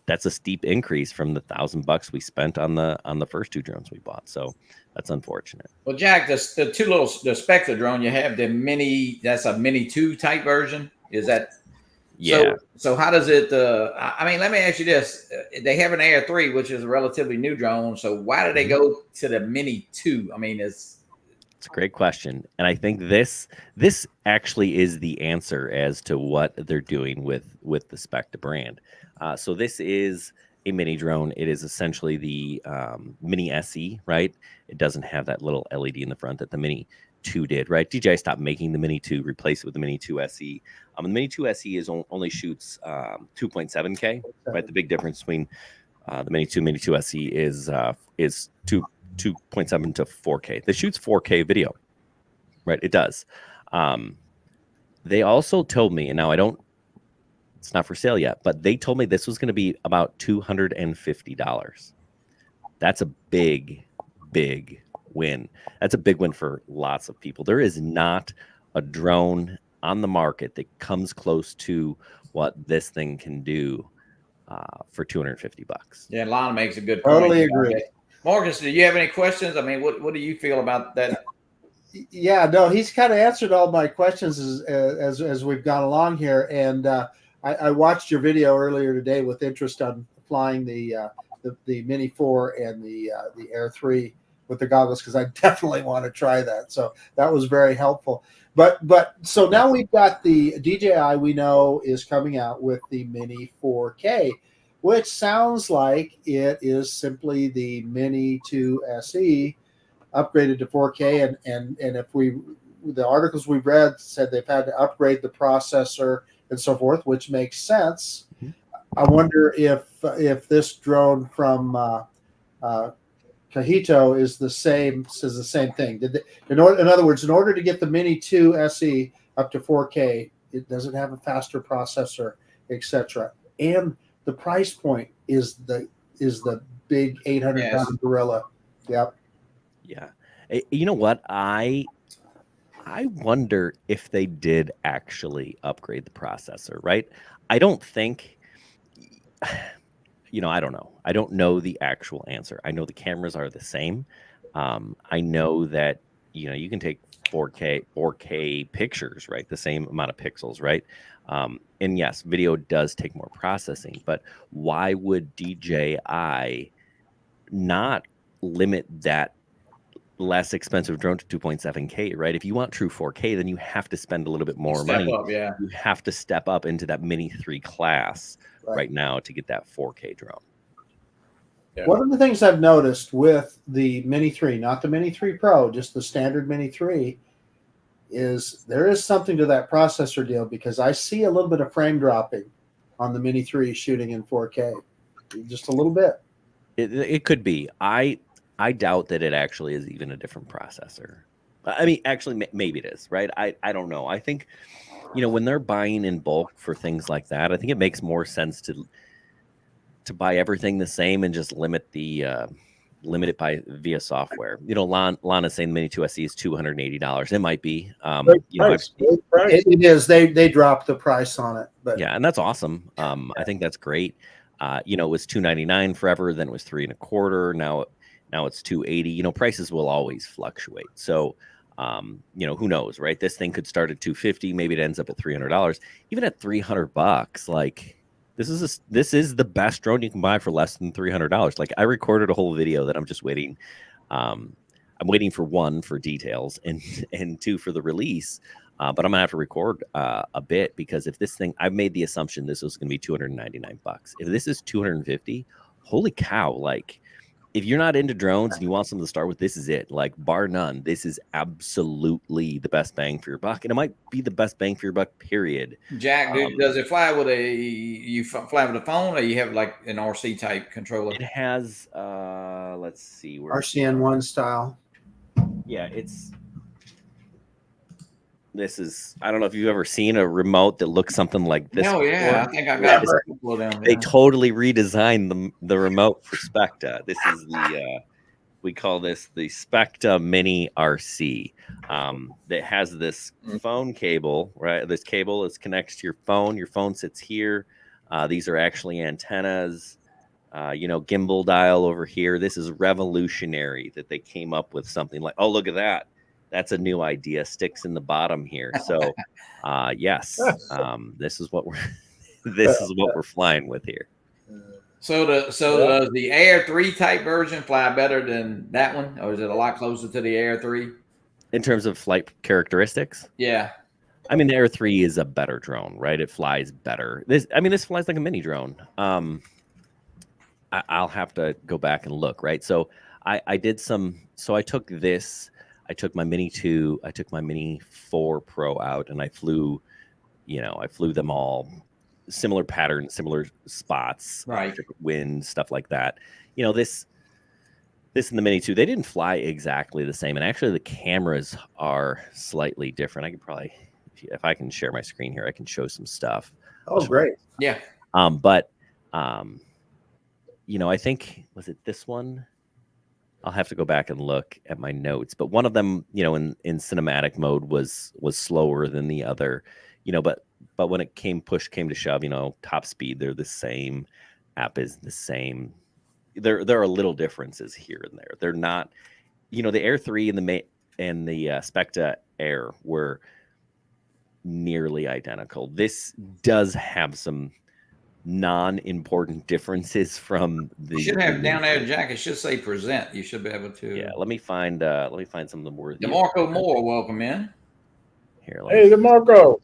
That's a steep increase from the $1,000 we spent on the first 2 drones we bought. So that's unfortunate. Well, Jack, the Spectre drone, you have the Mini, that's a Mini 2 type version. Is that? Yeah. So how does it? I mean, let me ask you this: they have an Air 3, which is a relatively new drone. So why did they go to the Mini 2? I mean, it's a great question, and I think this actually is the answer as to what they're doing with the Spectre brand. So this is a mini drone. It is essentially the Mini SE, right? It doesn't have that little LED in the front that the Mini 2 did, right? DJI stopped making the Mini 2, replaced it with the Mini 2 SE. The Mini 2 SE only shoots 2.7K, right? The big difference between the Mini 2 SE is 2.7 to 4K. This shoots 4K video, right? It does. They also told me, and now it's not for sale yet, but they told me this was going to be about $250. That's a big win. That's a big win for lots of people. There is not a drone on the market that comes close to what this thing can do for $250. Yeah, Lana makes a good point. Totally agree. Marcus, do you have any questions? I mean, what do you feel about that? Yeah, no, he's kind of answered all my questions as we've gone along here, and I watched your video earlier today with interest on flying the Mini 4 and the Air 3 with the goggles, because I definitely want to try that. So that was very helpful. But so now we've got the DJI, we know, is coming out with the Mini 4K, which sounds like it is simply the Mini 2 SE upgraded to 4K. And if the articles we've read said they've had to upgrade the processor and so forth, which makes sense. I wonder if this drone from Cahito is the same thing. In other words, in order to get the Mini 2 SE up to 4K, it doesn't have a faster processor, etc. And the price point is the big 800-pound gorilla. Yep. Yeah. You know what? I wonder if they did actually upgrade the processor, right? I don't think, I don't know. I don't know the actual answer. I know the cameras are the same. I know that, you can take 4K pictures, right? The same amount of pixels, right? And yes, video does take more processing, but why would DJI not limit that less expensive drone to 2.7K, right? If you want true 4K, then you have to spend a little bit more money. Yeah. You have to step up into that Mini 3 class right now to get that 4K drone. One of the things I've noticed with the Mini 3, not the Mini 3 Pro, just the standard Mini 3, is there is something to that processor deal, because I see a little bit of frame dropping on the Mini 3 shooting in 4K. Just a little bit. It could be. I doubt that it actually is even a different processor. I mean, actually, maybe it is, right? I don't know. I think, when they're buying in bulk for things like that, I think it makes more sense to buy everything the same and just limit it by via software. Lana's saying the Mini 2 SE is $280. It might be. It is. They dropped the price on it, but yeah, and that's awesome. I think that's great. It was $299 forever, then it was $325. Now it's $280. Prices will always fluctuate. So, who knows, right? This thing could start at $250. Maybe it ends up at $300. Even at $300, like this is the best drone you can buy for less than $300. Like, I recorded a whole video that I'm just waiting. I'm waiting for one for details and two for the release. But I'm gonna have to record a bit, because if this thing, I've made the assumption this was gonna be $299. If this is $250, holy cow! Like, if you're not into drones and you want something to start with, this is it. Like, bar none, this is absolutely the best bang for your buck, and it might be the best bang for your buck. Period. Jack, does it fly with you fly with a phone, or you have like an RC type controller? It has let's see, RCN1 style. Yeah, this is, I don't know if you've ever seen a remote that looks something like this. Oh yeah, I think I got it. They totally redesigned the remote for Specta. This is we call this the Specta Mini RC. That has this phone cable, right? This cable is connects to your phone. Your phone sits here. These are actually antennas. Gimbal dial over here. This is revolutionary that they came up with something like, oh, look at that. That's a new idea. Sticks in the bottom here. So, yes, this is what we're flying with here. So does the Air 3 type version fly better than that one, or is it a lot closer to the Air 3 in terms of flight characteristics? Yeah, I mean, the Air 3 is a better drone, right? It flies better. This flies like a mini drone. I'll have to go back and look, right? So I did some. So I took this. I took my Mini 2, I took my Mini 4 Pro out, and I flew them all similar patterns, similar spots, right? Different wind, stuff like that. This and the Mini 2, they didn't fly exactly the same, and actually the cameras are slightly different. I could probably, if I can share my screen here, I can show some stuff. Oh, great! Yeah. But I think, was it this one? I'll have to go back and look at my notes, but one of them, in cinematic mode was slower than the other, but when push came to shove, top speed, they're the same. App is the same. There are little differences here and there. They're not, the Air 3 and the Specta Air were nearly identical. This does have some non-important differences from the. You should have down there, Jack. It should say present. You should be able to. Yeah, let me find something worthy. DeMarco Moore, welcome in. Here, hey, DeMarco.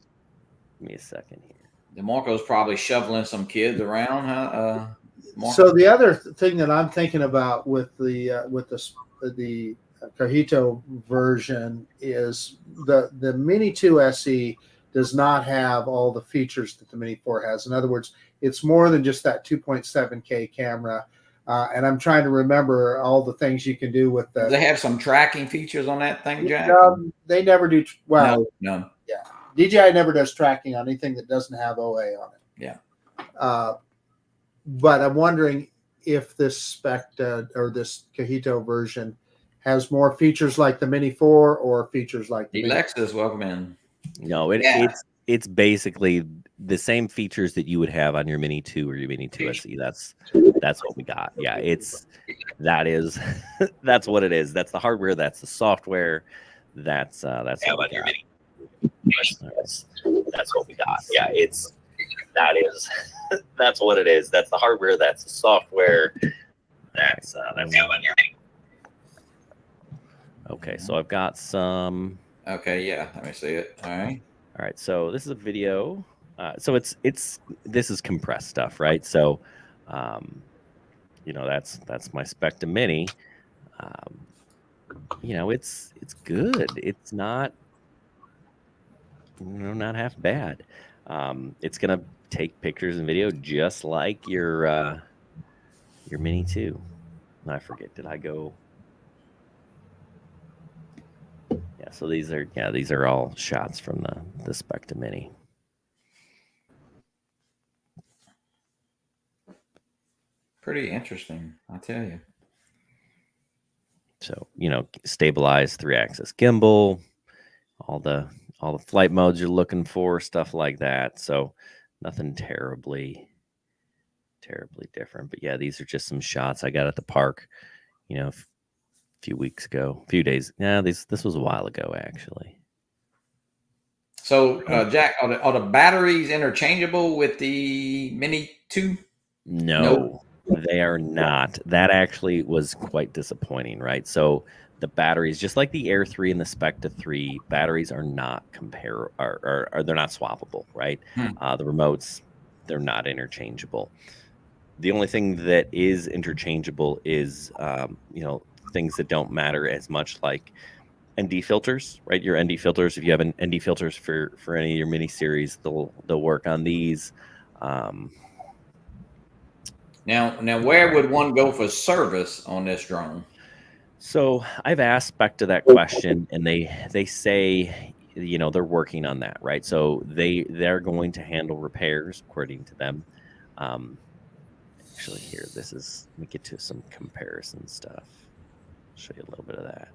Give me a second here. DeMarco's probably shoveling some kids around, huh? So the other thing that I'm thinking about with the Cajito version is the Mini 2 SE does not have all the features that the Mini 4 has. In other words, it's more than just that 2.7K camera. And I'm trying to remember all the things you can do with the. Do they have some tracking features on that thing, Jack? They never do. Well, no. Yeah. DJI never does tracking on anything that doesn't have OA on it. Yeah. But I'm wondering if this Specta or this Cajito version has more features like the Mini 4 or features like the Alexis, welcome in. No, it's basically the same features that you would have on your Mini 2 or your Mini 2 SE. That's what we got. Yeah, that's what it is. That's the hardware. That's the software. That's what we got. That's what we got. Yeah, that's what it is. That's the hardware. That's the software. That's okay. So I've got some. Okay, yeah. Let me see it. All right. So this is a video. So this is compressed stuff, right? So, you know, that's my Spectre Mini. You know, it's good. It's not, you know, not half bad. It's gonna take pictures and video just like your Mini 2. I forget, did I go? Yeah, so these are all shots from the Spectre Mini. Pretty interesting, I tell you. So, you know, stabilized 3-axis gimbal, all the flight modes you're looking for, stuff like that. So nothing terribly different. But yeah, these are just some shots I got at the park, you know, a few weeks ago, a few days. Yeah, this was a while ago, actually. So, Jack, are the batteries interchangeable with the Mini 2? No, they are not. That actually was quite disappointing, right? So the batteries, just like the Air 3 and the Spectre 3, batteries are not they're not swappable, right? The remotes, they're not interchangeable. The only thing that is interchangeable is, you know, things that don't matter as much, like ND filters, right? Your ND filters, if you have an ND filters for any of your mini series, they'll work on these. Now, where would one go for service on this drone? So I've asked Spectre that question, and they say, you know, they're working on that, right? So they're going to handle repairs according to them. Actually, here, let me get to some comparison stuff. Show you a little bit of that.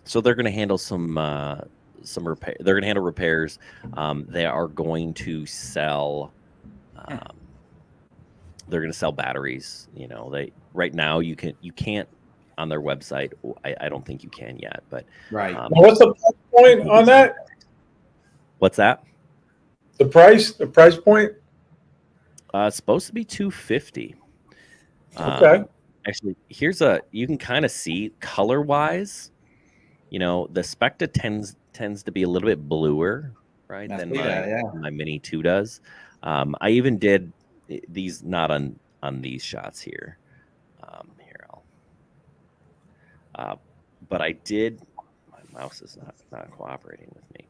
So they're going to handle some repair. They're going to handle repairs. They are going to sell. They're going to sell batteries. You know, right now you can't on their website. I don't think you can yet, but right. What's the price point on that? What's that? The price point? It's supposed to be $250. Okay. Actually, you can kind of see color wise. You know, the Spectre tends to be a little bit bluer, right, than my Mini 2 does. I even did these, not on these shots here. But I did. My mouse is not cooperating with me.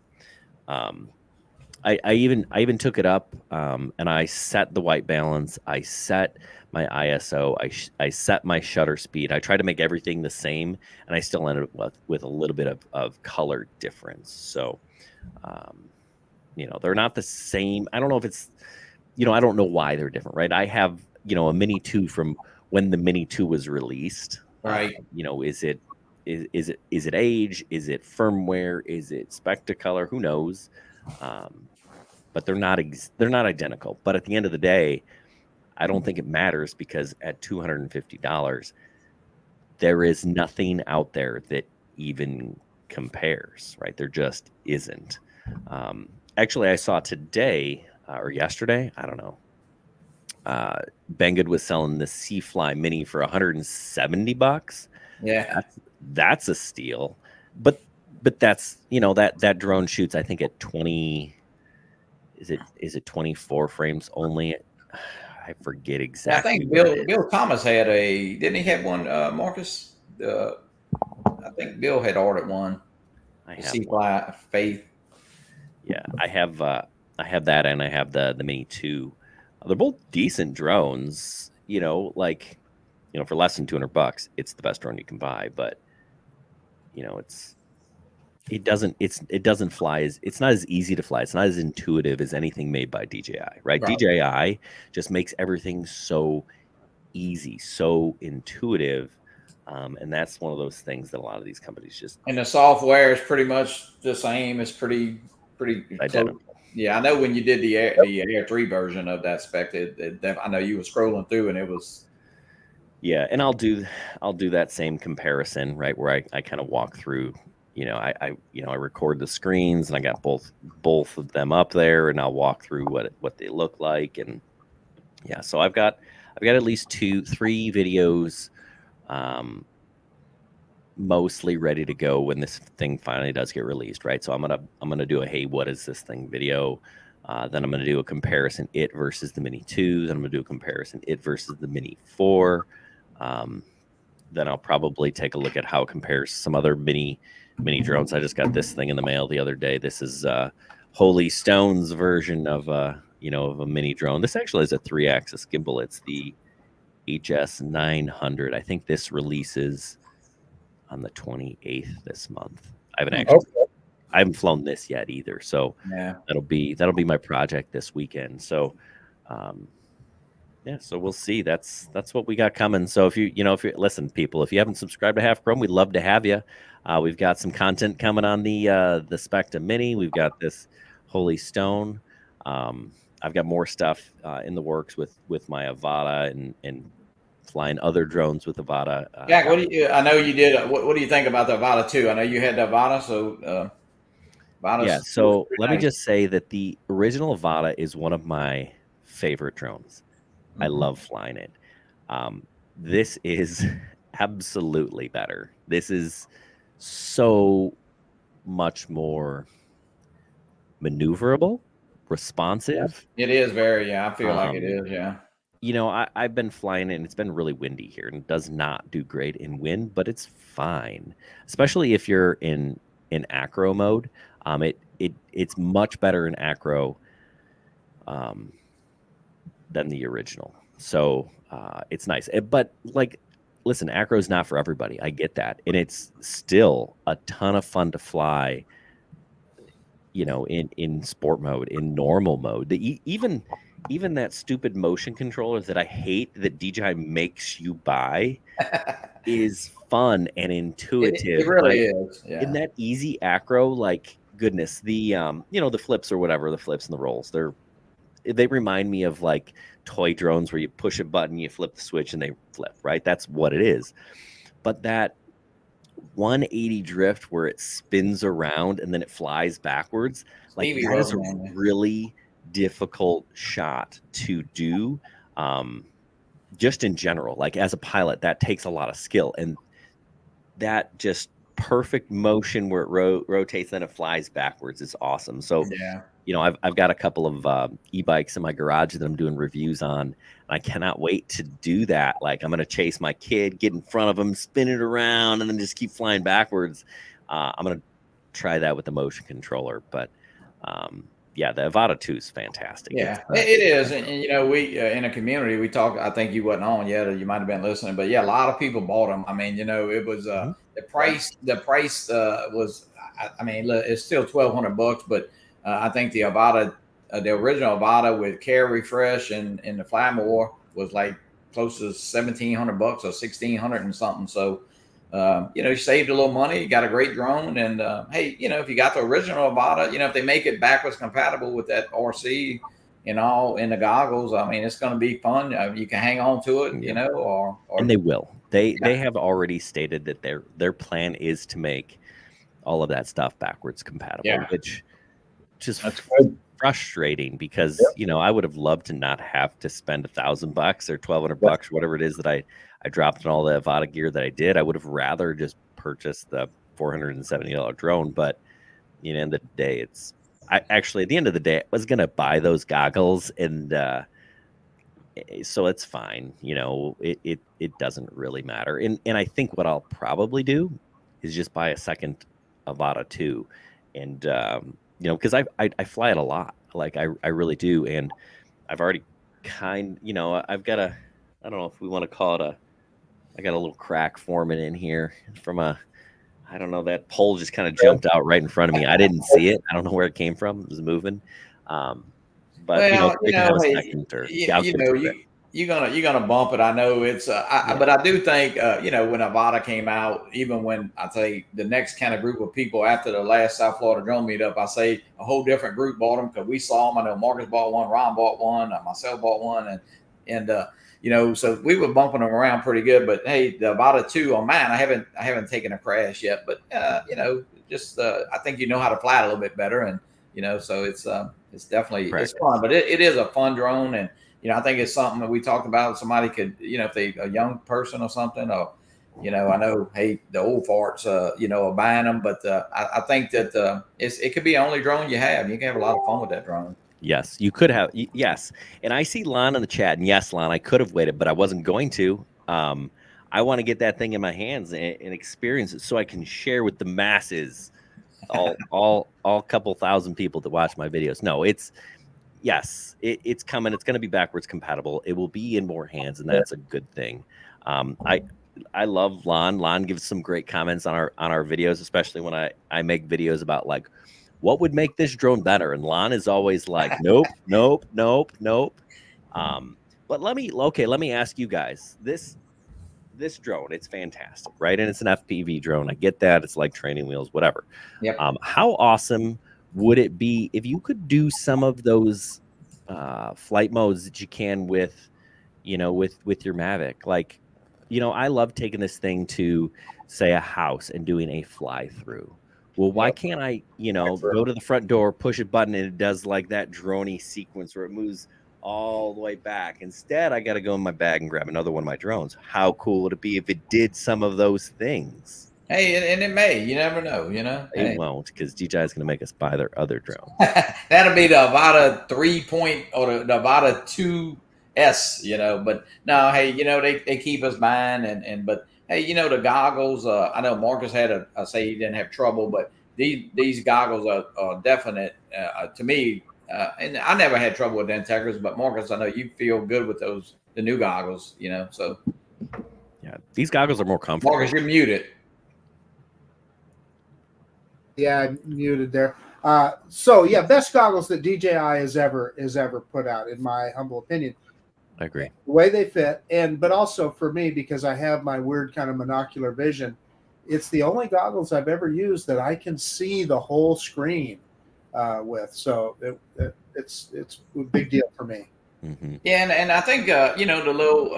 I even took it up, and I set the white balance. I set my ISO. I set my shutter speed. I tried to make everything the same, and I still ended up with a little bit of color difference. So, you know, they're not the same. I don't know if it's, you know, I don't know why they're different, right? I have, you know, a Mini 2 from when the Mini 2 was released. Right. You know, is it age? Is it firmware? Is it Spectre color? Who knows? But they're not identical. But at the end of the day, I don't think it matters, because at $250, there is nothing out there that even compares, right? There just isn't. Actually, I saw today or yesterday, I don't know. Banggood was selling the Seafly Mini for $170. Yeah, that's a steal. But that's, you know, that drone shoots, I think, at 20. Is it 24 frames only? I forget exactly. I think Bill Thomas didn't he have one, Marcus? I think Bill had ordered one. I have Seafly Faith. Yeah, I have that, and I have the Mini 2. They're both decent drones, you know, like, you know, for less than $200, it's the best drone you can buy. But, you know, it doesn't fly it's not as easy to fly. It's not as intuitive as anything made by DJI, right? DJI just makes everything so easy, so intuitive. And that's one of those things that a lot of these companies just. And the software is pretty much the same. It's pretty identical. Yeah, I know when you did the Air 3 version of that spec, I know you were scrolling through and it was. Yeah, and I'll do that same comparison, right, where I kind of walk through. You know, I record the screens, and I got both of them up there, and I'll walk through what they look like. And yeah, so I've got at least 2-3 videos, mostly ready to go when this thing finally does get released, right? So I'm gonna do a, hey, what is this thing video. Then I'm going to do a comparison it versus the Mini 2. Then I'm going to do a comparison it versus the Mini 4. Then I'll probably take a look at how it compares to some other mini drones. I just got this thing in the mail the other day. This is Holy Stone's version of a mini drone. This actually is a 3-axis gimbal. It's the HS 900. I think this releases on the 28th this month. I haven't flown this yet either. So yeah, that'll be my project this weekend. So so we'll see. That's what we got coming. So if you listen, people, if you haven't subscribed to Half Chrome, we'd love to have you. We've got some content coming on the Spectre Mini. We've got this Holy Stone. I've got more stuff in the works with my Avata and flying other drones with Avata. Jack, I know you did. What do you think about the Avata 2? I know you had the Avata, so so let me just say that the original Avata is one of my favorite drones. I love flying it. This is absolutely better. This is so much more maneuverable, responsive. It is very, I feel like it is, yeah. I've been flying it, and it's been really windy here, and it does not do great in wind, but it's fine, especially if you're in acro mode. It's much better in acro than the original. So it's nice. But listen, acro is not for everybody. I get that. And it's still a ton of fun to fly, in sport mode, in normal mode. Even that stupid motion controller that I hate that DJI makes you buy is fun and intuitive. It really is. Yeah. In that easy acro, goodness, the the flips or whatever, the flips and the rolls, they remind me of toy drones where you push a button, you flip the switch, and they flip, right? That's what it is. But that 180 drift where it spins around and then it flies backwards, that is a really difficult shot to do. Just in general, as a pilot, that takes a lot of skill, and that just perfect motion where it rotates and it flies backwards is awesome. So I've got a couple of e-bikes in my garage that I'm doing reviews on, and I cannot wait to do that. I'm going to chase my kid, get in front of him, spin it around, and then just keep flying backwards. I'm going to try that with the motion controller, but the Avata 2 is fantastic. Yeah, it is. And we in a community, we talk, I think you wasn't on yet, or you might have been listening, but a lot of people bought them. I mean, it was the price was, look, it's still $1,200, but I think the Avata, the original Avata with Care Refresh and the Fly More was close to $1,700 or $1,600 and something. So you saved a little money, you got a great drone, and hey, if you got the original Avata, if they make it backwards compatible with that RC and all in the goggles, it's going to be fun. You can hang on to it, or and they will. They have already stated that their plan is to make all of that stuff backwards compatible, which is frustrating because I would have loved to not have to spend $1,000 or $1,200 or whatever it is that I dropped on all the Avata gear that I did. I would have rather just purchased the $470 drone, but at the end of the day, at the end of the day, I was gonna buy those goggles, and so it's fine. It doesn't really matter. And I think what I'll probably do is just buy a second Avata 2, and because I fly it a lot, I really do, and I've already I've got I don't know if we want to call it I got a little crack forming in here from that pole just kind of jumped out right in front of me. I didn't see it. I don't know where it came from. It was moving. But you're gonna bump it. I know it's but I do think when Avata came out, even when I say the next kind of group of people after the last South Florida drone meetup, I say a whole different group bought them because we saw them. I know Marcus bought one, Ron bought one, myself bought one, and so we were bumping them around pretty good. But hey, the Avata 2 on mine, I haven't taken a crash yet, but just I think how to fly it a little bit better, and so it's definitely it's fun, but it is a fun drone, and I think it's something that we talked about. Somebody could, if they a young person or something, or I know, hey, the old farts, are buying them, but I think that it could be the only drone you have. You can have a lot of fun with that drone. Yes, you could have. Yes, and I see Lon in the chat, and yes, Lon, I could have waited, but I wasn't going to. I want to get that thing in my hands and experience it so I can share with the masses, all couple thousand people that watch my videos. No, it's it's coming. It's going to be backwards compatible. It will be in more hands, and that's a good thing. I love Lon. Lon gives some great comments on our videos, especially when I make videos about like what would make this drone better. And Lon is always like, nope, nope, nope, nope. But let me ask you guys this drone. It's fantastic, right? And it's an FPV drone. I get that. It's like training wheels, whatever. Yep. How awesome would it be if you could do some of those flight modes that you can with your Mavic? Like, I love taking this thing to, say, a house and doing a fly through. Well, why can't I, go to the front door, push a button, and it does like that droney sequence where it moves all the way back? Instead, I got to go in my bag and grab another one of my drones. How cool would it be if it did some of those things? Hey, and it may. You never know, It won't, because DJI is going to make us buy their other drone. That'll be the Avata 3 or the Avata 2S, but no, hey, they keep us buying but hey, the goggles, I know Marcus had say he didn't have trouble, but these goggles are definite to me. And I never had trouble with the Integras, but Marcus, I know you feel good with the new goggles, so. Yeah, these goggles are more comfortable. Marcus, you're muted. Yeah, I'm muted there. So yeah, best goggles that DJI has ever put out, in my humble opinion. I agree. The way they fit, but also for me, because I have my weird kind of monocular vision, it's the only goggles I've ever used that I can see the whole screen with. So it's a big deal for me. Mm-hmm. Yeah, and I think the little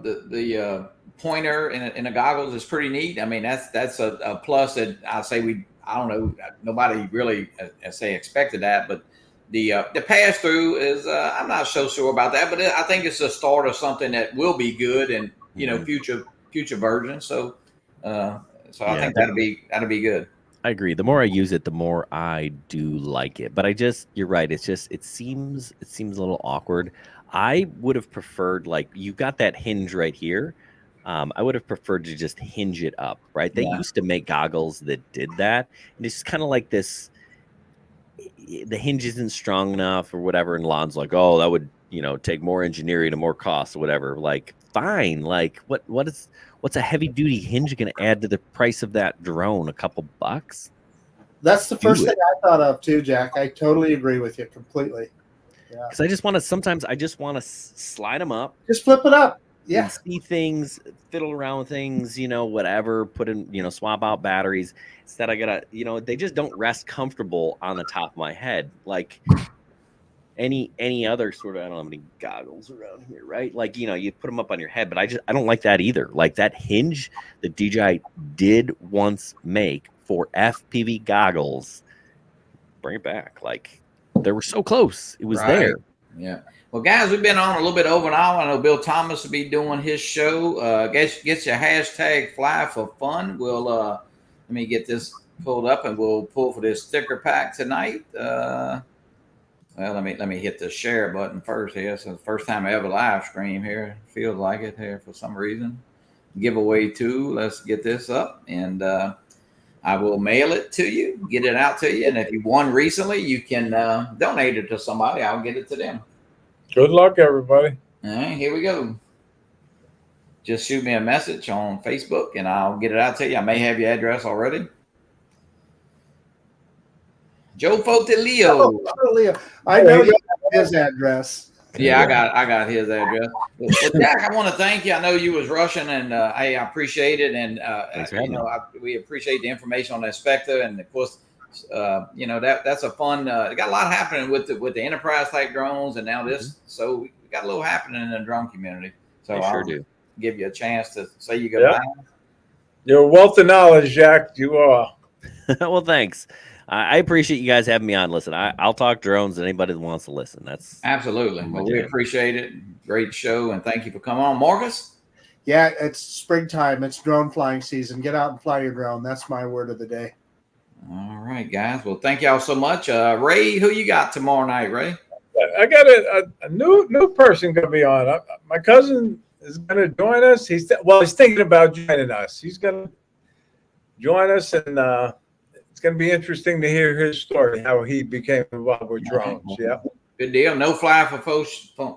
the pointer in the goggles is pretty neat. I mean, that's a plus that I don't know, nobody really expected that, but the pass through is I'm not so sure about that, but I think it's a start of something that will be good and future versions. So I think that'll be good. I agree. The more I use it, the more I do like it. But you're right. It seems a little awkward. I would have preferred, like, you've got that hinge right here. I would have preferred to just hinge it up, right? They used to make goggles that did that. And it's kind of like this, the hinge isn't strong enough or whatever. And Lon's like, oh, that would, take more engineering and more cost or whatever. Like, fine. Like, what's a heavy duty hinge going to add to the price of that drone? A couple bucks? That's the first thing I thought of too, Jack. I totally agree with you completely. Yeah. Because sometimes I just want to slide them up. Just flip it up. Yeah. See things, fiddle around with things, whatever, put in, swap out batteries. Instead, I gotta, they just don't rest comfortable on the top of my head. Like any other sort of, I don't have any goggles around here, right? Like, you put them up on your head, but I don't like that either. Like that hinge that DJI did once make for FPV goggles, bring it back. Like, they were so close. It was there. Yeah. Well, guys, we've been on a little bit over an hour. I know Bill Thomas will be doing his show. Get your hashtag fly for fun. We'll let me get this pulled up and we'll pull for this sticker pack tonight. Well, let me hit the share button first here. So the first time I ever live stream here. Feels like it here for some reason. Giveaway 2. Let's get this up and I will mail it to you, get it out to you. And if you won recently, you can donate it to somebody. I'll get it to them. Good luck, everybody. All right, here we go. Just shoot me a message on Facebook and I'll get it out to you. I may have your address already. Joe Fotilio. I know you have his address. Yeah, I got his address. Well, Jack, I want to thank you. I know you was rushing, and hey, I appreciate it. And we appreciate the information on that Spectre, and of course, that's a fun. Got a lot happening with the enterprise type drones, and now this. So we got a little happening in the drone community. So I sure do. Give you a chance to say you goodbye. Yep. You're a wealth of knowledge, Jack. You are. Well, thanks. I appreciate you guys having me on. Listen, I'll talk drones to anybody that wants to listen. That's absolutely. Well, we appreciate it. Great show, and thank you for coming on, Marcus. Yeah, it's springtime. It's drone flying season. Get out and fly your drone. That's my word of the day. All right, guys. Well, thank y'all so much. Ray, who you got tomorrow night, Ray? I got a new person going to be on. My cousin is going to join us. He's thinking about joining us. He's going to join us, and it's going to be interesting to hear his story, how he became involved with drones. Yeah. Good deal. No Flyer for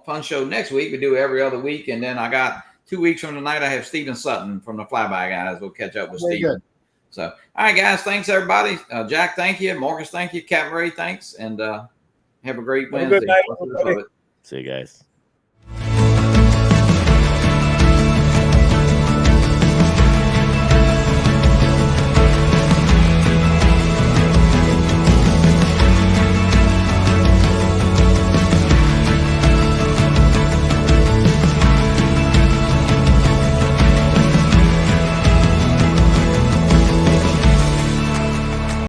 Fun show next week. We do every other week. And then I got 2 weeks from tonight, I have Steven Sutton from the Flyby guys. We'll catch up with Steven. So, all right, guys. Thanks, everybody. Jack, thank you. Marcus, thank you. Capt Ray, thanks. And have a great Wednesday. Good night. See you guys.